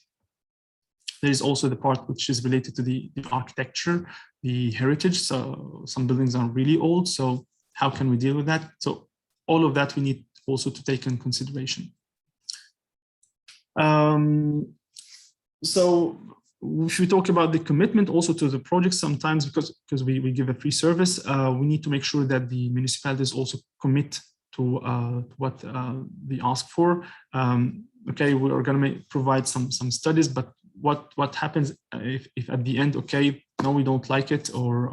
There is also the part which is related to the architecture, the heritage. So some buildings are really old. So how can we deal with that? So all of that we need also to take in consideration. So if we talk about the commitment also to the project, sometimes because we give a free service, we need to make sure that the municipalities also commit to what they ask for. Okay, we are going to provide some studies, but what happens if at the end, okay, no, we don't like it, or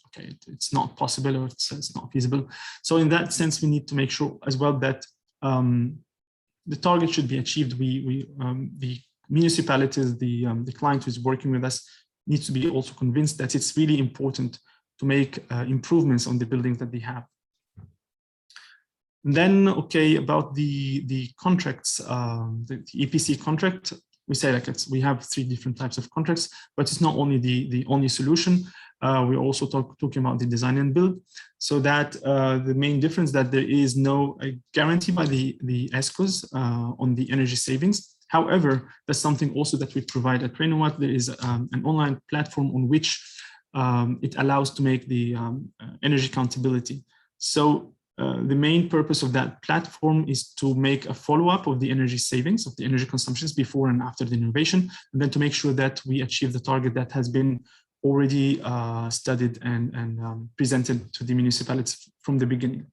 okay, it's not possible, or it's not feasible. So in that sense, we need to make sure as well that the target should be achieved. The municipalities, the client who is working with us, needs to be also convinced that it's really important to make improvements on the buildings that they have. And then, okay, about the contracts, the EPC contract, we say like we have 3 different types of contracts, but it's not only the only solution. We're also talking about the design and build, so that the main difference that there is no guarantee by the ESCOs on the energy savings. However, that's something also that we provide at Renova't. There is an online platform on which it allows to make the energy accountability. So the main purpose of that platform is to make a follow-up of the energy savings, of the energy consumptions before and after the renovation, and then to make sure that we achieve the target that has been already studied and presented to the municipalities from the beginning.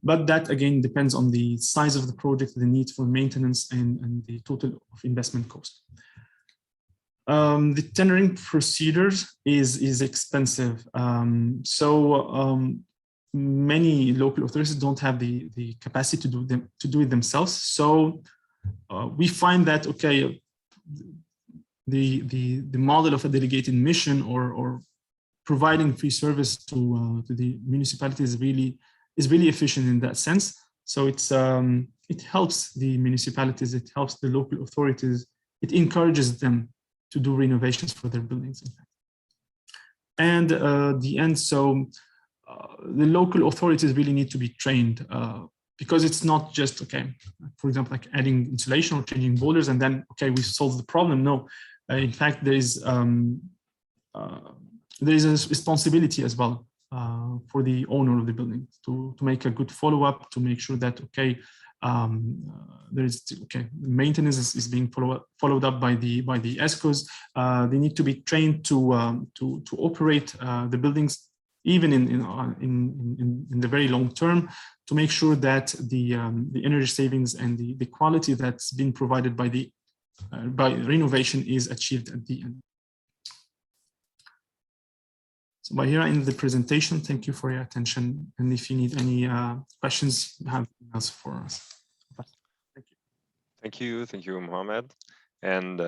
But that again depends on the size of the project, the need for maintenance, and the total of investment cost. The tendering procedures is expensive. Many local authorities don't have the capacity to do it themselves. So we find that, okay, the model of a delegated mission or providing free service to the municipality is really efficient in that sense. So it helps the municipalities, it helps the local authorities, it encourages them to do renovations for their buildings, in fact. And the end, so the local authorities really need to be trained, because it's not just, okay, for example, like adding insulation or changing boilers and then, okay, we solve the problem. No, in fact, there is a responsibility as well for the owner of the building to make a good follow-up, to make sure that, okay, maintenance is being followed up by the ESCOs. They need to be trained to operate the buildings even in the very long term, to make sure that the energy savings and the quality that's been provided by renovation is achieved at the end. So by here I end the presentation. Thank you for your attention. And if you need any questions, you have emails for us. Thank you. Thank you, Mohammed. And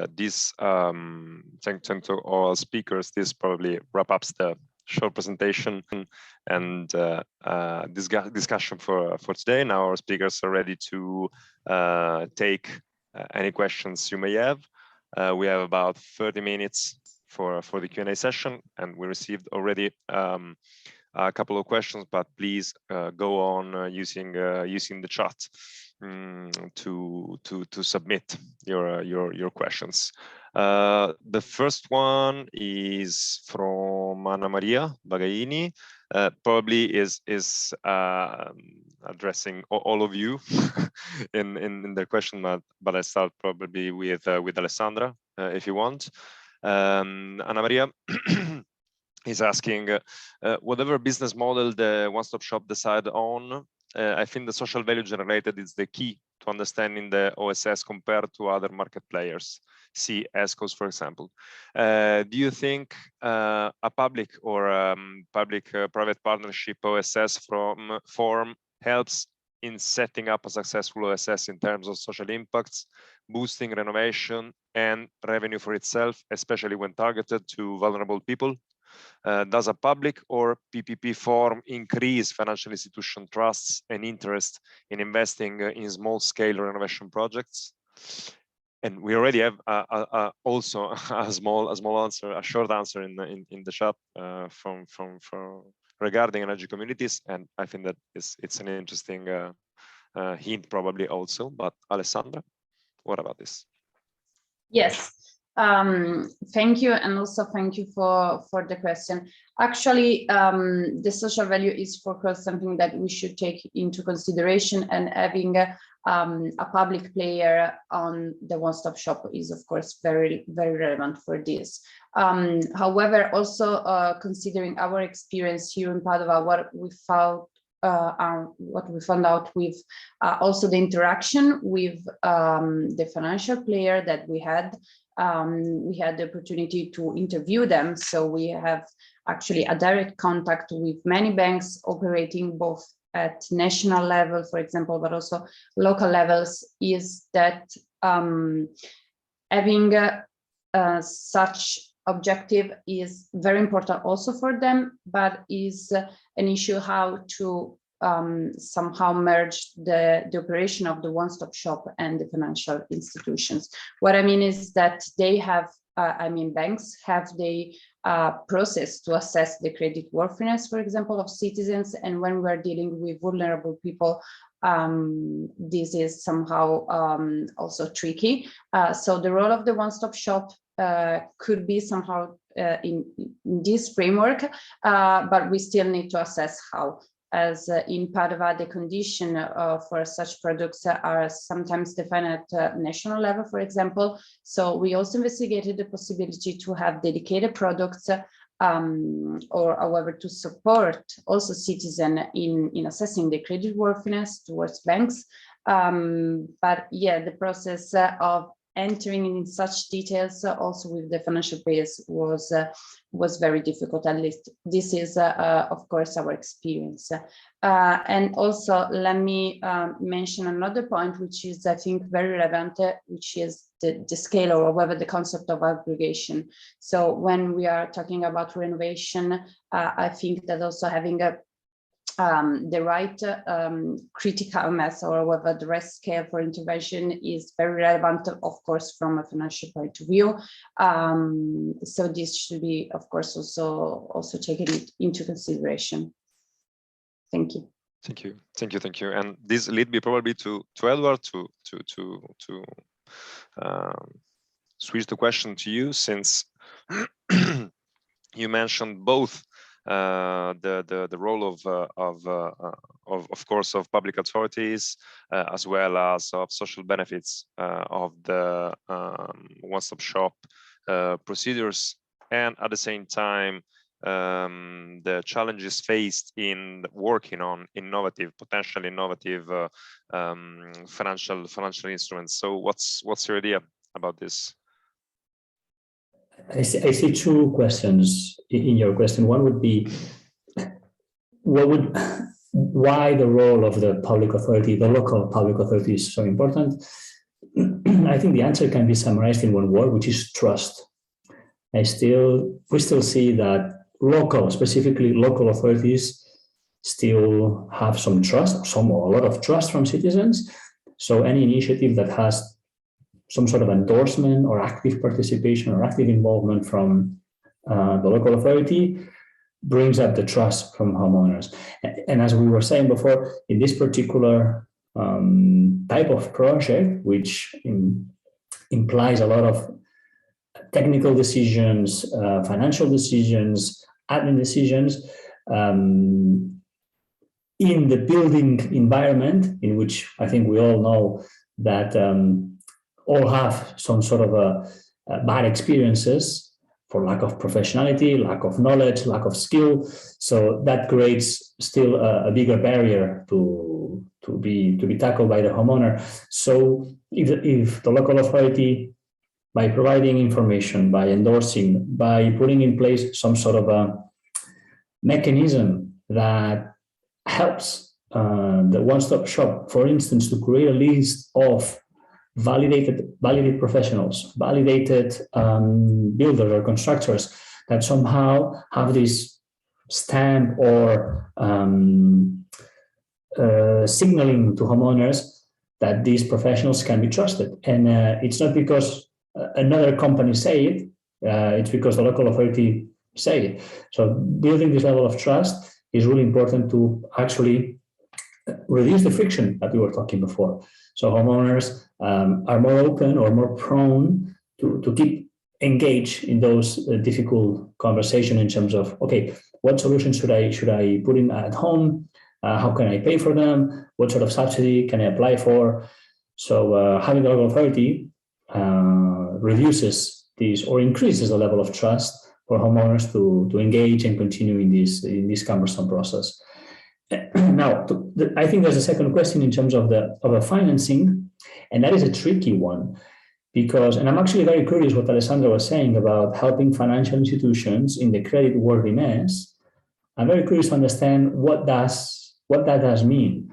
thanks to all speakers. This probably wraps up the short presentation and discussion for today. Now our speakers are ready to take any questions you may have. We have about 30 minutes for the Q&A session, and we received already a couple of questions, but please go on using the chat to submit your questions. The first one is from Anna Maria Bagaini. Probably is addressing all of you in their question, but I start probably with Alessandra, if you want. Anna Maria is asking, whatever business model the one-stop shop decide on, I think the social value generated is the key to understanding the OSS compared to other market players, see ESCOs, for example. Do you think a public or public-private partnership OSS form helps in setting up a successful OSS in terms of social impacts, boosting renovation and revenue for itself, especially when targeted to vulnerable people? Does a public or PPP form increase financial institution trusts and interest in investing in small-scale renovation projects? And we already have also a small answer, a short answer in the chat from regarding energy communities, and I think that it's an interesting hint probably also. But Alessandra, what about this? Yes. Thank you, and also thank you for the question. Actually, the social value is, for us, something that we should take into consideration, and having a public player on the one-stop shop is, of course, very, very relevant for this. However, also considering our experience here in Padova, what we found out with also the interaction with the financial player that we had the opportunity to interview them. So we have actually a direct contact with many banks operating both at national level, for example, but also local levels, is that having such objective is very important also for them, but is an issue how to somehow merge the operation of the one-stop shop and the financial institutions. What I mean is that they have, banks have the process to assess the credit worthiness, for example, of citizens. And when we're dealing with vulnerable people, this is somehow also tricky. So the role of the one-stop shop could be somehow in this framework, but we still need to assess how. As in Padova, the condition for such products are sometimes defined at national level, for example. So we also investigated the possibility to have dedicated products or however to support also citizens in assessing the credit worthiness towards banks. But yeah, the process of entering in such details also with the financial players was very difficult. At least this is of course our experience. And also let me mention another point, which is I think very relevant, which is the scale, or whatever, the concept of aggregation. So when we are talking about renovation, I think that also having the right critical mass, or whatever the right scale for intervention, is very relevant, of course, from a financial point of view. So this should be, of course, also taken into consideration. Thank you. Thank you. And this leads me probably to Edward to switch the question to you, since you mentioned both the role of course of public authorities as well as of social benefits of the one-stop shop procedures, and at the same time the challenges faced in working on potentially innovative financial instruments. So what's your idea about this? I see two questions in your question. One would be, why the role of the public authority, the local public authority, is so important? I think the answer can be summarized in one word, which is trust. We still see that specifically local authorities still have some trust, a lot of trust from citizens. So any initiative that has some sort of endorsement or active participation or active involvement from the local authority brings up the trust from homeowners. And as we were saying before, in this particular type of project, which implies a lot of technical decisions, financial decisions, admin decisions, in the building environment, in which I think we all know that all have some sort of bad experiences for lack of professionality, lack of knowledge, lack of skill. So that creates still a bigger barrier to be tackled by the homeowner. So if the local authority, by providing information, by endorsing, by putting in place some sort of a mechanism that helps the one-stop shop, for instance, to create a list of validated professionals, validated builders or constructors that somehow have this stamp or signaling to homeowners that these professionals can be trusted. And it's not because another company say it, it's because the local authority say it. So building this level of trust is really important to actually reduce the friction that we were talking before. So homeowners are more open or more prone to keep engaged in those difficult conversations in terms of, okay, what solutions should I put in at home? How can I pay for them? What sort of subsidy can I apply for? So having the local authority reduces these or increases the level of trust for homeowners to engage and continue in this cumbersome process. Now, I think there's a second question in terms of the financing, and that is a tricky one because, and I'm actually very curious what Alessandra was saying about helping financial institutions in the credit worthiness. I'm very curious to understand what that does mean,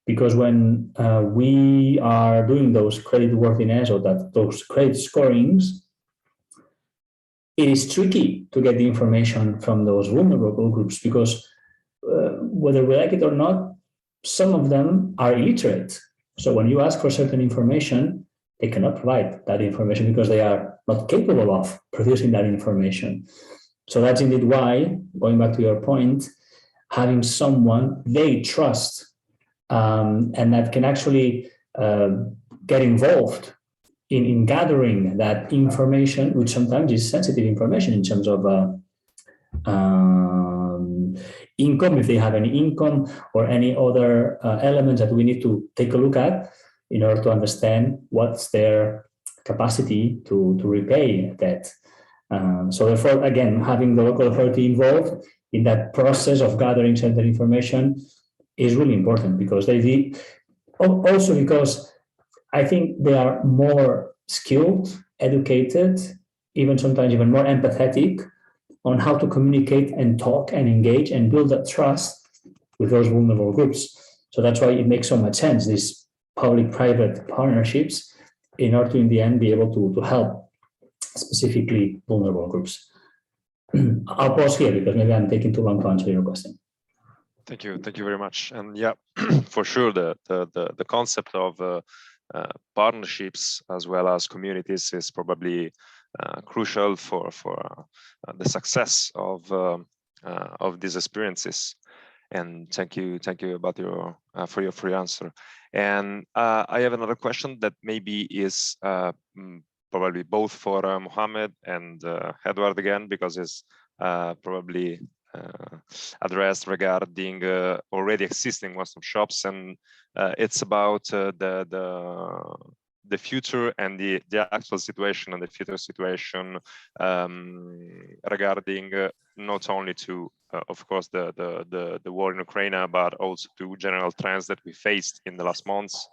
because when we are doing those credit worthiness or those credit scorings, it is tricky to get the information from those vulnerable groups because whether we like it or not, some of them are illiterate. So when you ask for certain information, they cannot provide that information because they are not capable of producing that information. So that's indeed why, going back to your point, having someone they trust and that can actually get involved in gathering that information, which sometimes is sensitive information in terms of income, if they have any income or any other elements that we need to take a look at in order to understand what's their capacity to repay debt. So therefore, again, having the local authority involved in that process of gathering certain information is really important because also because I think they are more skilled, educated, even sometimes even more empathetic on how to communicate and talk and engage and build that trust with those vulnerable groups. So that's why it makes so much sense, these public-private partnerships, in order to, in the end, be able to help specifically vulnerable groups. I'll pause here because maybe I'm taking too long to answer your question. Thank you very much. And yeah, for sure, the concept of partnerships as well as communities is probably crucial for the success of these experiences. And thank you about your for your answer. And I have another question that maybe is probably both for Mohammed and Edward again, because it's probably addressed regarding already existing one-stop shops, and it's about the future and the actual situation and the future situation regarding not only to of course the war in Ukraine, but also to general trends that we faced in the last months.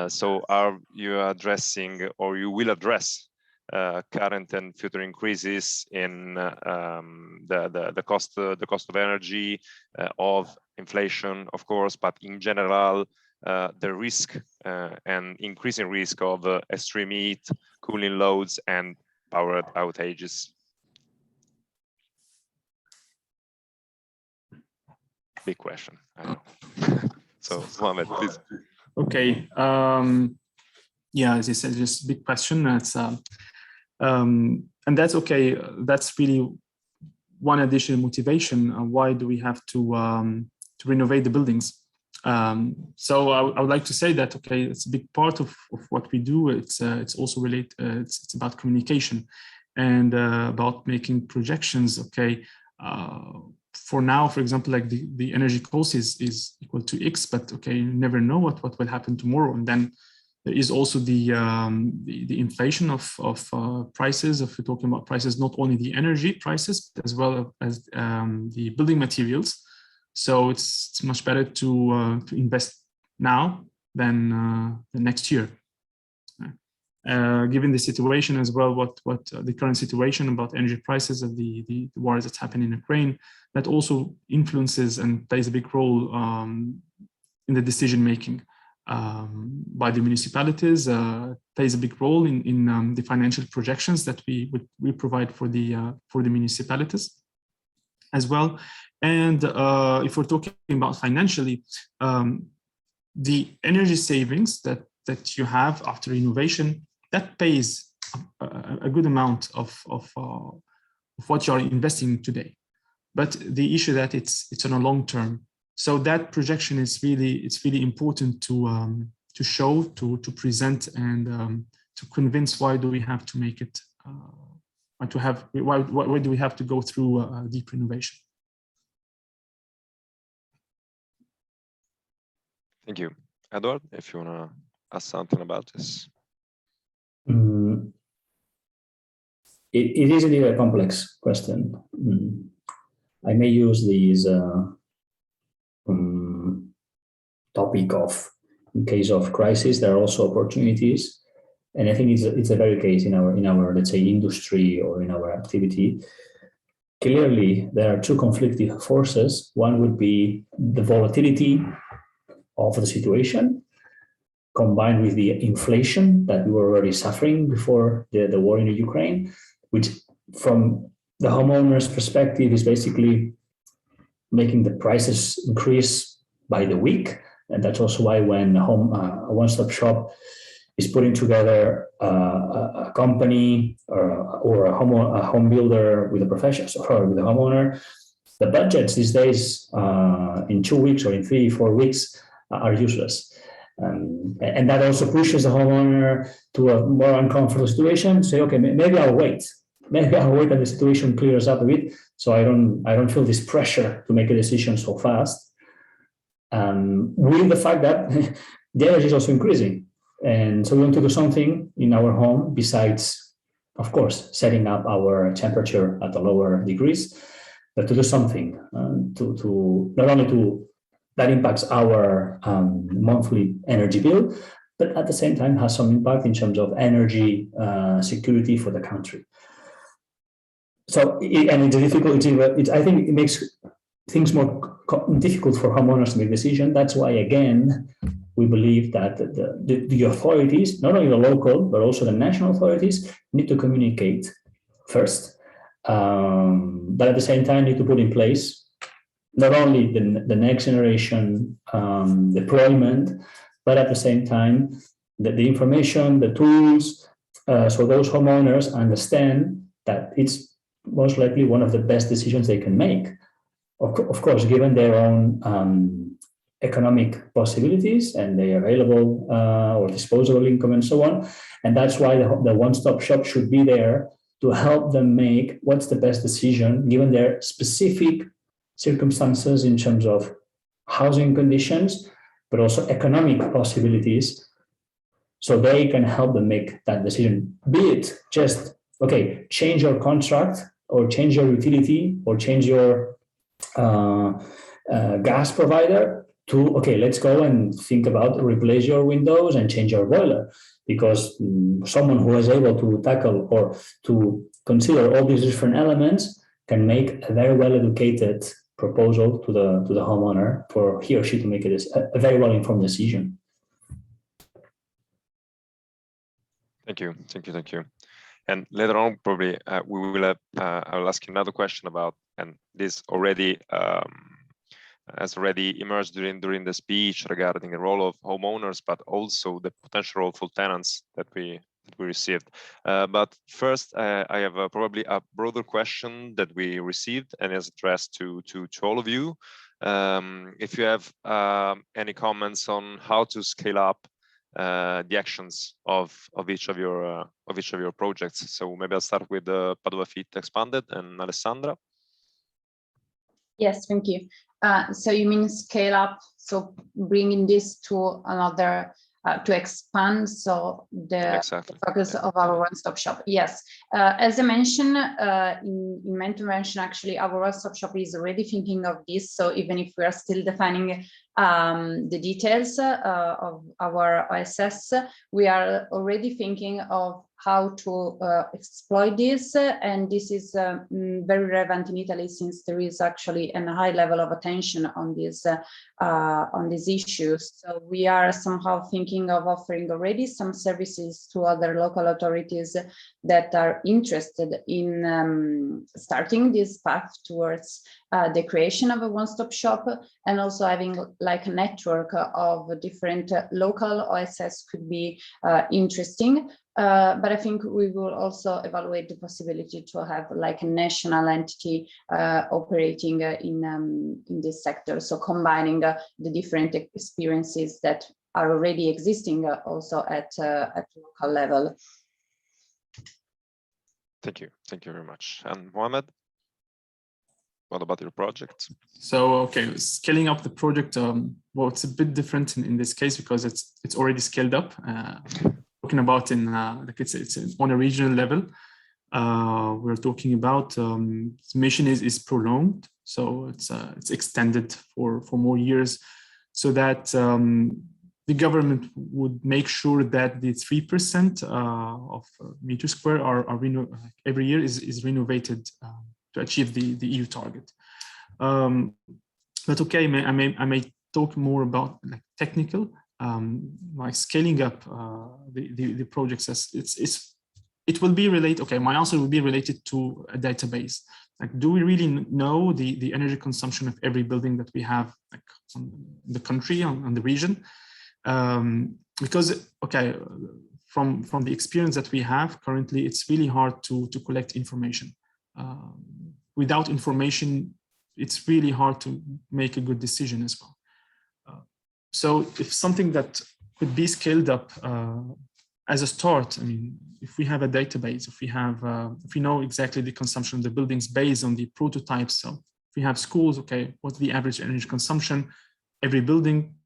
So are you addressing, or you will address, current and future increases in the cost of energy, of inflation, of course, but in general the risk and increasing risk of extreme heat, cooling loads, and power outages? Big question, I know. So Mohammed, please. Okay. Yeah, as you said, just a big question. That's and that's okay. That's really one additional motivation. Why do we have to renovate the buildings? So I would like to say that, okay, it's a big part of what we do. It's also related. It's about communication and about making projections. Okay, for now, for example, like the energy cost is equal to X, but okay, you never know what will happen tomorrow. And then there is also the inflation of prices. If we're talking about prices, not only the energy prices, but as well as the building materials. So it's much better to invest now than the next year. Given the situation as well, what the current situation about energy prices and the wars that's happening in Ukraine, that also influences and plays a big role in the decision making by the municipalities. Plays a big role in the financial projections that we provide for the municipalities as well. And if we're talking about financially, the energy savings that you have after renovation, that pays a good amount of what you're investing today. But the issue that it's on a long term. So that projection is really important to show, to present, and to convince why do we have to make it, why do we have to go through deep renovation. Thank you. Edward, if you want to ask something about this. It is indeed a complex question. I may use this topic of, in case of crisis, there are also opportunities, and I think it's a very case in our let's say industry or in our activity. Clearly, there are two conflicting forces. One would be the volatility of the situation, combined with the inflation that we were already suffering before the war in Ukraine, which from the homeowner's perspective is basically making the prices increase by the week. And that's also why when a one-stop shop is putting together a company or a home builder with a professional or with a homeowner, the budgets these days in 2 weeks or in 3-4 weeks are useless. And that also pushes the homeowner to a more uncomfortable situation. Say, okay, maybe I'll wait. Maybe I'll wait and the situation clears up a bit, so I don't feel this pressure to make a decision so fast. With the fact that the energy is also increasing, and so we want to do something in our home besides, of course, setting up our temperature at a lower degrees, but to do something to not only to that impacts our monthly energy bill, but at the same time has some impact in terms of energy security for the country. So, it's a difficulty, but I think it makes things more difficult for homeowners to make decisions. That's why, again, we believe that the authorities, not only the local, but also the national authorities, need to communicate first, but at the same time need to put in place not only the next generation deployment, but at the same time the information, the tools, so those homeowners understand that it's most likely one of the best decisions they can make. Of course, given their own economic possibilities and their available or disposable income and so on. And that's why the one-stop shop should be there to help them make what's the best decision given their specific circumstances in terms of housing conditions, but also economic possibilities, so they can help them make that decision. Be it just, okay, change your contract or change your utility or change your gas provider, to, okay, let's go and think about replace your windows and change your boiler, because someone who is able to tackle or to consider all these different elements can make a very well-educated proposal to the homeowner for he or she to make a very well-informed decision. Thank you. And later on, probably we will I will ask you another question about, and this already has already emerged during the speech regarding the role of homeowners, but also the potential role for tenants that we received. But first, I have probably a broader question that we received and is addressed to all of you. If you have any comments on how to scale up the actions of each of your projects. So maybe I'll start with the PadovaFIT Expanded and Alessandra. Yes, thank you. So you mean scale up, so bringing this to another, to expand, so the focus of our one-stop shop. Yes, as I mentioned in my intervention, actually our one-stop shop is already thinking of this. So even if we are still defining the details of our OSS, we are already thinking of how to exploit this, and this is very relevant in Italy since there is actually a high level of attention on these issues. So we are somehow thinking of offering already some services to other local authorities that are interested in starting this path towards the creation of a one-stop shop, and also having like a network of different local OSS could be interesting. But I think we will also evaluate the possibility to have like a national entity operating in this sector. So combining the different experiences that are already existing also at local level. Thank you very much. And Mohammed, what about your project? So, okay, scaling up the project, well, it's a bit different in this case because it's already scaled up. Talking about in like it's on a regional level. We're talking about the mission is prolonged, so it's extended for more years, so that the government would make sure that the 3% of meter square are every year is renovated to achieve the EU target. But okay, I may talk more about like technical. Like scaling up the projects, as it will be related. Okay, my answer will be related to a database. Like, do we really know the energy consumption of every building that we have, like on the country, on the region? Because okay, from the experience that we have currently, it's really hard to collect information. Without information, it's really hard to make a good decision as well. So if something that could be scaled up as a start, I mean, if we have a database, if we know exactly the consumption of the buildings based on the prototypes, so if we have schools, okay, what's the average energy consumption, every building,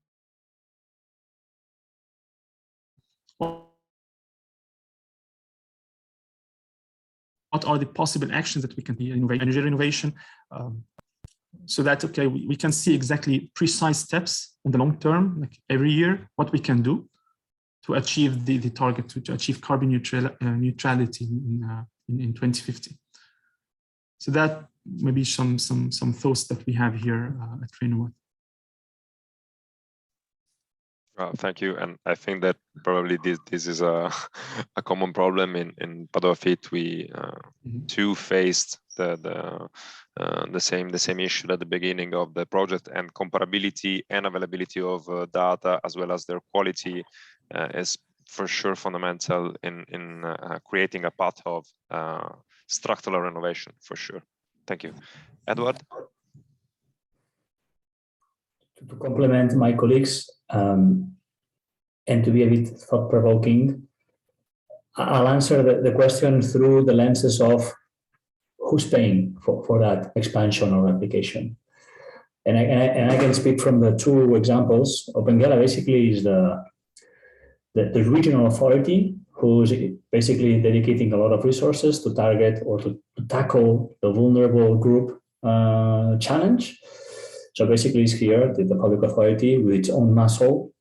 what are the possible actions that we can do, energy renovation, so that, okay, we can see exactly precise steps on the long term, like every year, what we can do to achieve the target, to achieve carbon neutrality in 2050. So that maybe some thoughts that we have here at Renovate. Thank you, and I think that probably this is a common problem in PadovaFIT. We too faced the same issue at the beginning of the project, and comparability and availability of data as well as their quality is for sure fundamental in creating a path of structural renovation, for sure. Thank you. Edward? To complement my colleagues and to be a bit thought-provoking, I'll answer the question through the lenses of who's paying for that expansion or application. And I can speak from the two examples. Opengela basically is the regional authority who's basically dedicating a lot of resources to target or to tackle the vulnerable group challenge. So basically it's here the public authority with its own muscle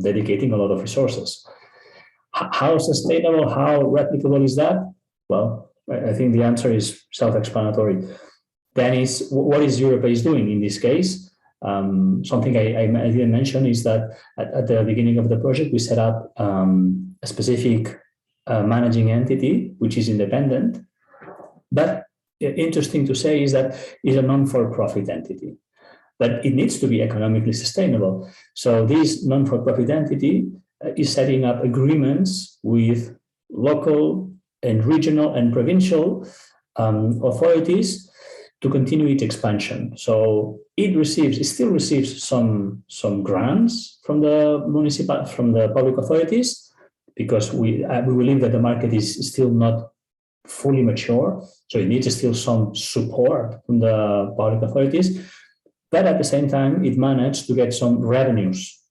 dedicating a lot of resources. How sustainable, how replicable is that? Well, I think the answer is self-explanatory. Then is what is Europe doing in this case? Something I didn't mention is that at the beginning of the project, we set up a specific managing entity, which is independent. But interesting to say is that it's a non-for-profit entity, but it needs to be economically sustainable. So this non-for-profit entity is setting up agreements with local and regional and provincial authorities to continue its expansion. So it still receives some grants from the public authorities, because we believe that the market is still not fully mature. So it needs still some support from the public authorities. But at the same time, it managed to get some revenues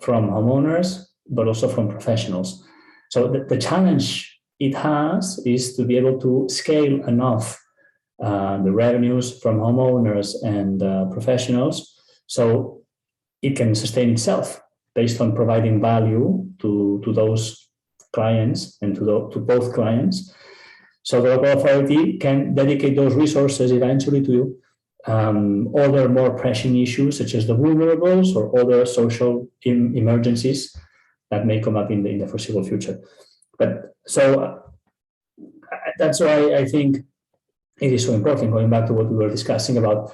from homeowners, but also from professionals. So the challenge it has is to be able to scale enough the revenues from homeowners and professionals, so it can sustain itself based on providing value to those clients and to both clients. So the local authority can dedicate those resources eventually to other more pressing issues, such as the vulnerables or other social emergencies that may come up in the foreseeable future. But so that's why I think it is so important, going back to what we were discussing about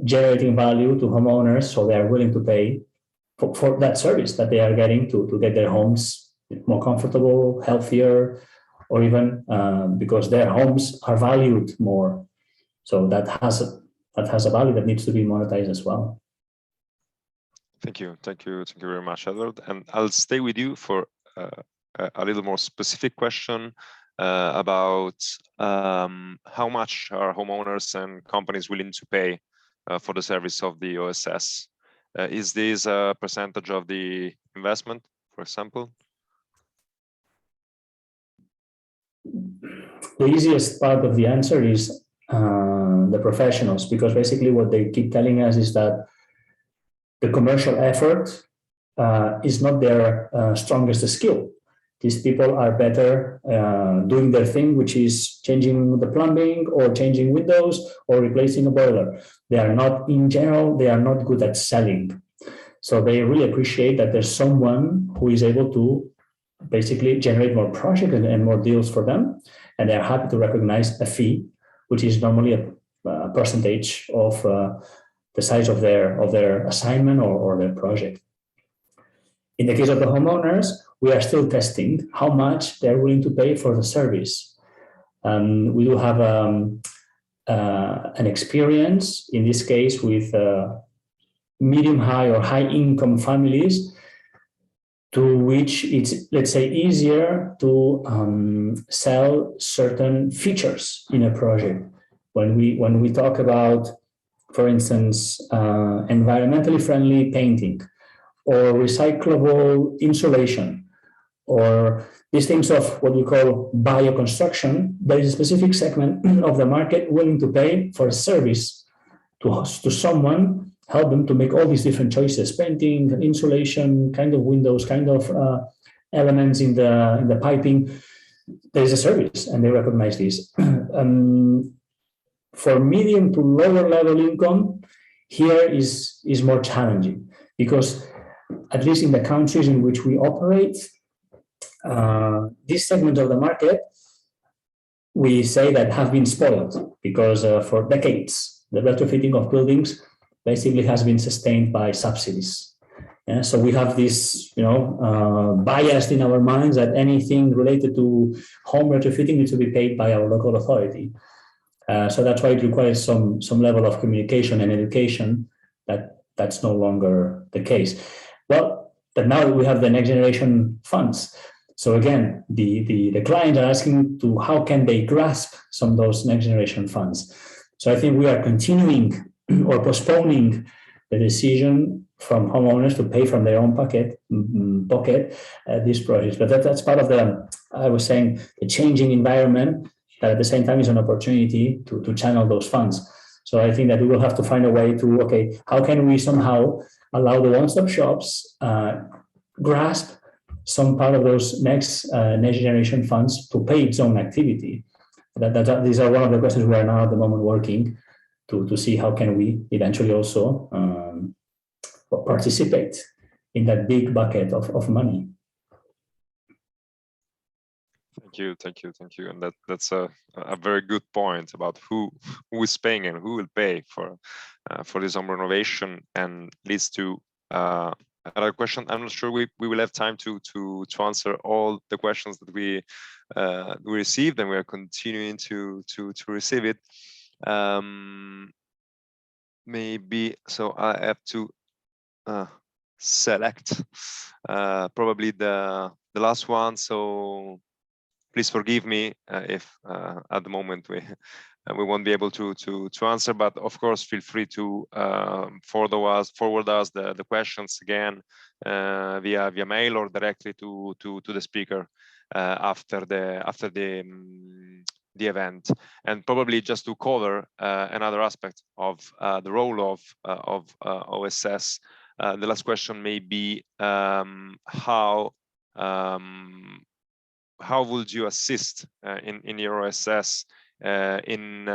generating value to homeowners so they are willing to pay for that service that they are getting to get their homes more comfortable, healthier, or even because their homes are valued more. So that has a value that needs to be monetized as well. Thank you very much, Edward. And I'll stay with you for a little more specific question about how much are homeowners and companies willing to pay for the service of the OSS? Is this a percentage of the investment, for example? The easiest part of the answer is the professionals, because basically what they keep telling us is that the commercial effort is not their strongest skill. These people are better doing their thing, which is changing the plumbing or changing windows or replacing a boiler. They are not, in general, they are not good at selling. So they really appreciate that there's someone who is able to basically generate more projects and more deals for them. And they're happy to recognize a fee, which is normally a percentage of the size of their assignment or their project. In the case of the homeowners, we are still testing how much they're willing to pay for the service. We do have an experience in this case with medium high or high income families to which it's, let's say, easier to sell certain features in a project. When we talk about, for instance, environmentally friendly painting or recyclable insulation, or these things of what we call bioconstruction, there is a specific segment of the market willing to pay for a service to someone, help them to make all these different choices, painting, insulation, kind of windows, kind of elements in the piping. There is a service and they recognize this. For medium to lower level income, here is more challenging because at least in the countries in which we operate, this segment of the market, we say that have been spoiled because for decades, the retrofitting of buildings basically has been sustained by subsidies. Yeah, so we have this, bias in our minds that anything related to home retrofitting needs to be paid by our local authority. So that's why it requires some level of communication and education that's no longer the case. Well, but now we have the next generation funds. So again, the clients are asking to how can they grasp some of those next generation funds. So I think we are continuing or postponing the decision from homeowners to pay from their own pocket these projects. But that's part of I was saying, the changing environment that at the same time is an opportunity to channel those funds. So I think that we will have to find a way to, okay, how can we somehow allow the one-stop shops grasp some part of those next generation funds to pay its own activity. These are one of the questions we are now at the moment working to see how can we eventually also participate in that big bucket of money. Thank you. And that's a very good point about who is paying and who will pay for this home renovation, and leads to another question. I'm not sure we will have time to answer all the questions that we received, and we are continuing to receive it. Maybe so I have to select probably the last one. So please forgive me if at the moment we won't be able to answer, but of course feel free to forward us the questions again via mail or directly to the speaker after the event. And probably just to cover another aspect of the role of OSS the last question may be how would you assist in your OSS in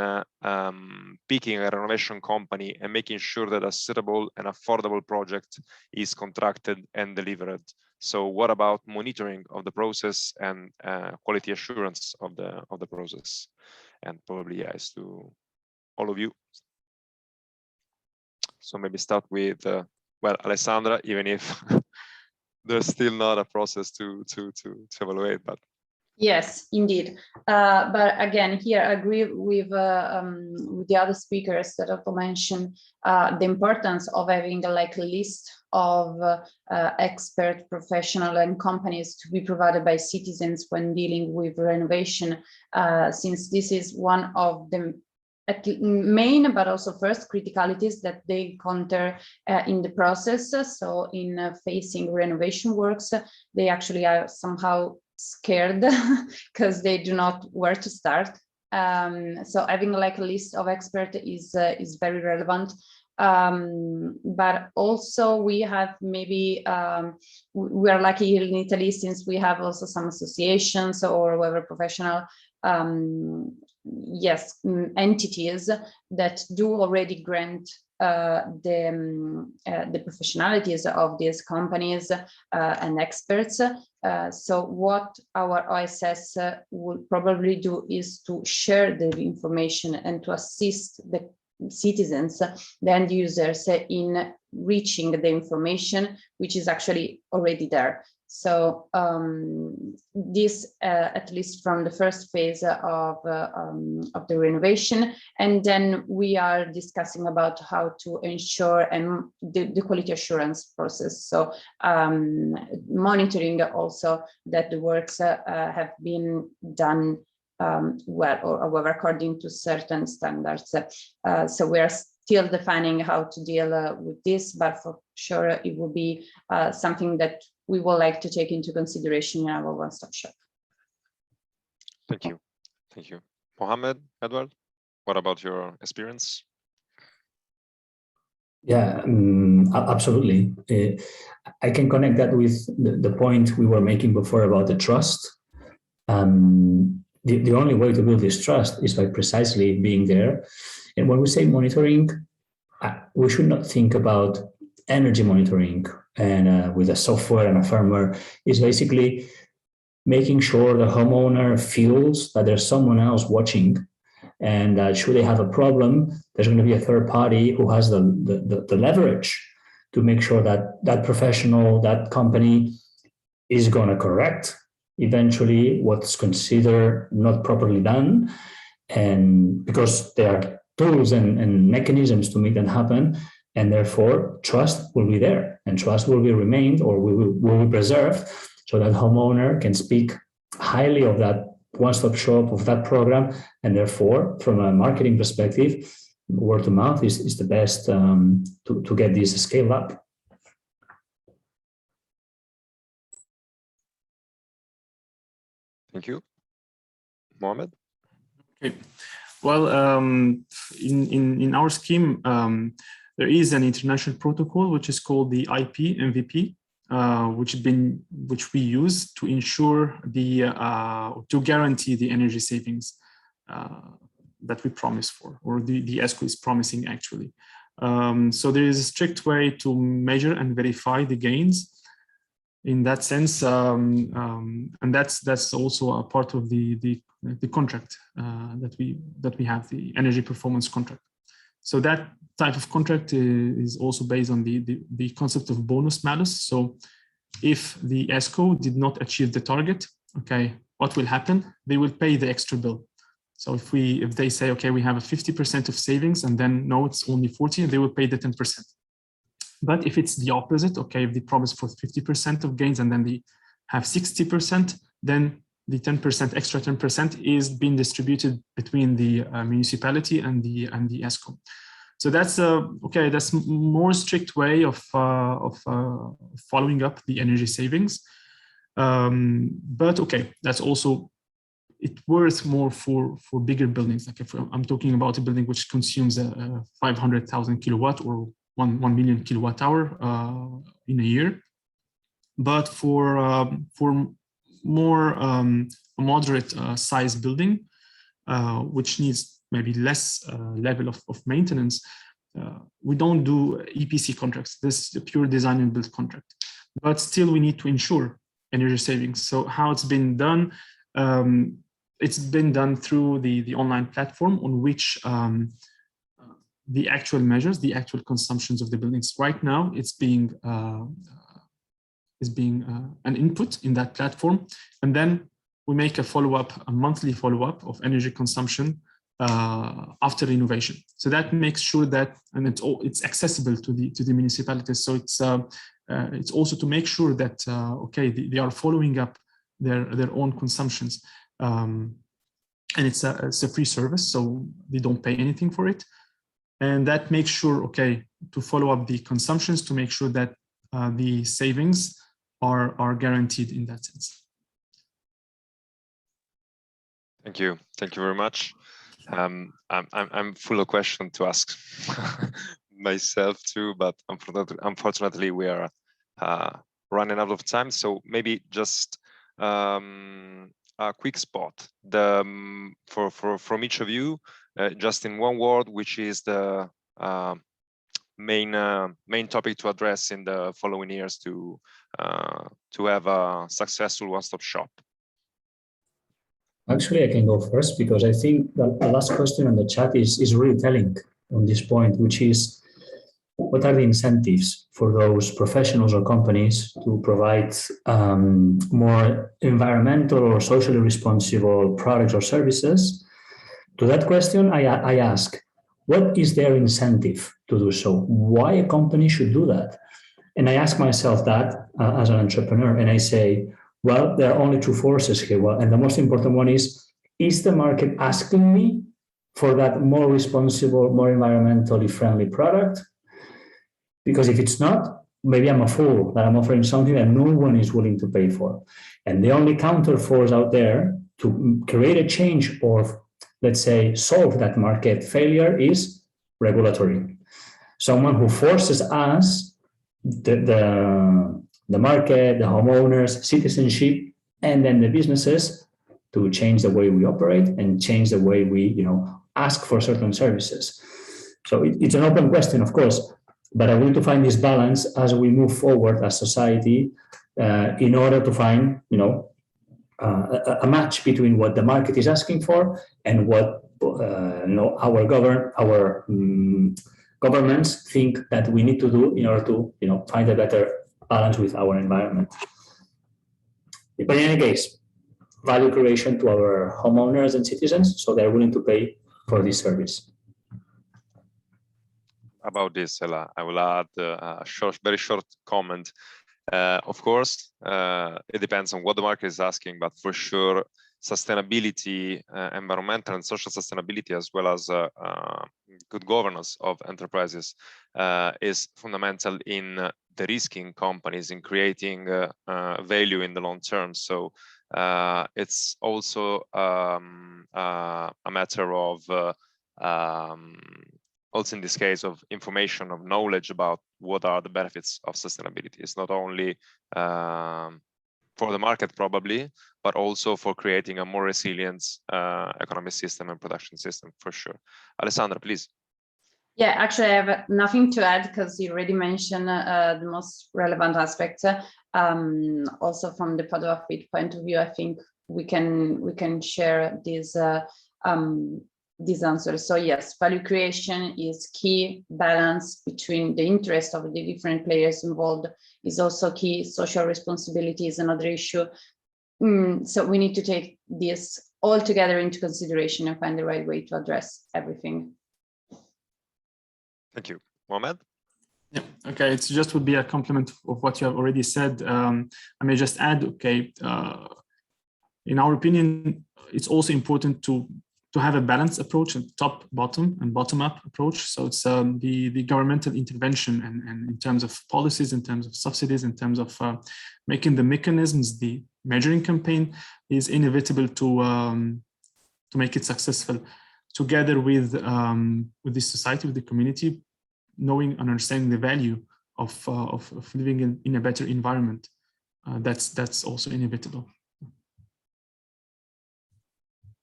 picking a renovation company and making sure that a suitable and affordable project is contracted and delivered? So what about monitoring of the process and quality assurance of the process? And probably yes to all of you. So maybe start with well, Alessandra, even if there's still not a process to evaluate, but yes, indeed. But again, here I agree with the other speakers that also mentioned the importance of having like a list of expert, professional, and companies to be provided by citizens when dealing with renovation, since this is one of the main, but also first criticalities that they encounter in the process. So in facing renovation works, they actually are somehow scared because they do not where to start. So having like a list of experts is very relevant. But also we have maybe we are lucky here in Italy since we have also some associations or whatever professional entities that do already grant the professionalities of these companies and experts. So what our OSS will probably do is to share the information and to assist the citizens, the end users, in reaching the information which is actually already there. So this, at least from the first phase of the renovation, and then we are discussing about how to ensure and the quality assurance process. So monitoring also that the works have been done well, or however according to certain standards. So we are still defining how to deal with this, but for sure it will be something that we would like to take into consideration in our one-stop shop. Thank you. Thank you. Mohammed, Edward, what about your experience? Yeah, absolutely. I can connect that with the point we were making before about the trust. The only way to build this trust is by precisely being there. And when we say monitoring, we should not think about energy monitoring and with a software and a firmware. Is basically making sure the homeowner feels that there's someone else watching, and should they have a problem, there's going to be a third party who has the leverage to make sure that that professional, that company is going to correct eventually what's considered not properly done, and because there are tools and mechanisms to make that happen, and therefore trust will be there and trust will be remained or will be preserved, so that homeowner can speak highly of that one-stop shop, of that program, and therefore from a marketing perspective, word of mouth is the best to get this scaled up. Thank you. Mohammed? Okay. Well, in our scheme, there is an international protocol which is called the IP MVP, which we use to ensure to guarantee the energy savings that we promise for, or the ESCO is promising actually. So there is a strict way to measure and verify the gains in that sense, and that's also a part of the contract that we have, the energy performance contract. So that type of contract is also based on the concept of bonus malus. So if the ESCO did not achieve the target, okay, what will happen? They will pay the extra bill. So if they say, okay, we have a 50% of savings, and then no, it's only 40, they will pay the 10%. But if it's the opposite, okay, if they promise for 50% of gains and then they have 60%, then the 10%, extra 10% is being distributed between the municipality and the ESCO. So that's okay. That's a more strict way of following up the energy savings. But okay, that's also, it works more for bigger buildings. Like if I'm talking about a building which consumes 500,000 kilowatt or 1 million kilowatt hour in a year. But for more moderate size building, which needs maybe less level of maintenance, we don't do EPC contracts. This is a pure design and build contract. But still, we need to ensure energy savings. So how it's been done? It's been done through the online platform on which the actual measures, the actual consumptions of the buildings. Right now, it's being an input in that platform, and then we make a follow-up, a monthly follow-up of energy consumption after renovation. So that makes sure that, and it's accessible to the municipalities. So it's also to make sure that okay, they are following up their own consumptions, and it's a free service, so they don't pay anything for it, and that makes sure, okay, to follow up the consumptions to make sure that the savings are guaranteed in that sense. Thank you very much. I'm full of questions to ask myself too, but unfortunately we are running out of time. So maybe just a quick spot from each of you, just in one word, which is the main topic to address in the following years to have a successful one-stop shop. Actually, I can go first because I think the last question on the chat is really telling on this point, which is what are the incentives for those professionals or companies to provide more environmental or socially responsible products or services? To that question, I ask, what is their incentive to do so? Why a company should do that? And I ask myself that as an entrepreneur, and I say, well, there are only two forces here. Well, and the most important one is the market asking me for that more responsible, more environmentally friendly product? Because if it's not, maybe I'm a fool that I'm offering something that no one is willing to pay for. And the only counter force out there to create a change or, let's say, solve that market failure is regulatory. Someone who forces us, the market, the homeowners, citizenship, and then the businesses to change the way we operate and change the way we, ask for certain services. So it's an open question, of course, but I want to find this balance as we move forward as society in order to find, a match between what the market is asking for and what our governments think that we need to do in order to, find a better balance with our environment. But in any case, value creation to our homeowners and citizens, so they're willing to pay for this service. About this, Ella, I will add a very short comment. Of course, it depends on what the market is asking, but for sure, sustainability, environmental and social sustainability, as well as good governance of enterprises, is fundamental in de-risking companies, in creating value in the long term. So it's also a matter of also in this case of information, of knowledge about what are the benefits of sustainability. It's not only for the market probably, but also for creating a more resilient economic system and production system, for sure. Alessandra, please. Yeah, actually, I have nothing to add because you already mentioned the most relevant aspects. Also, from the PadovaFIT point of view, I think we can share these answers. So yes, value creation is key. Balance between the interest of the different players involved is also key. Social responsibility is another issue. So we need to take this all together into consideration and find the right way to address everything. Thank you. Mohamed? Yeah, okay, it just would be a complement of what you have already said. I may just add, okay, in our opinion, it's also important to have a balanced approach, a top-bottom and bottom-up approach. So it's the governmental intervention and in terms of policies, in terms of subsidies, in terms of making the mechanisms, the measuring campaign is inevitable to make it successful. Together with the society, with the community, knowing and understanding the value of living in a better environment. That's also inevitable.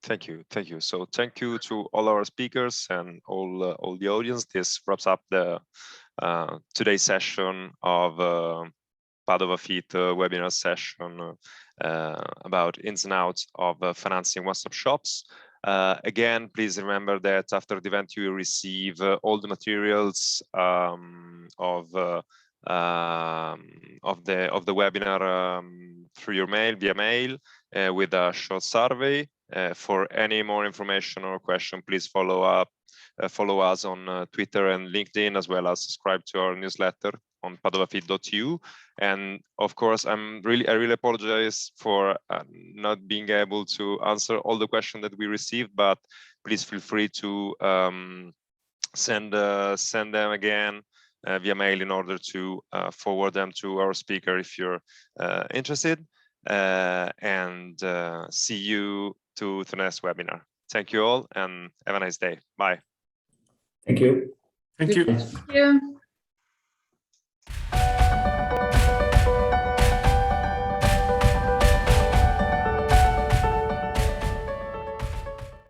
Thank you. So thank you to all our speakers and all the audience. This wraps up the today's session of PadovaFIT webinar session about ins and outs of financing one-stop shops. Again, please remember that after the event you will receive all the materials of the webinar through your mail, via mail, with a short survey. For any more information or question, please follow us on Twitter and LinkedIn, as well as subscribe to our newsletter on PadovaFIT.eu. And of course, I really apologize for not being able to answer all the questions that we received, but please feel free to send them again via mail in order to forward them to our speaker if you're interested. And see you to the next webinar. Thank you all and have a nice day. Bye. Thank you. Thank you. Thank you.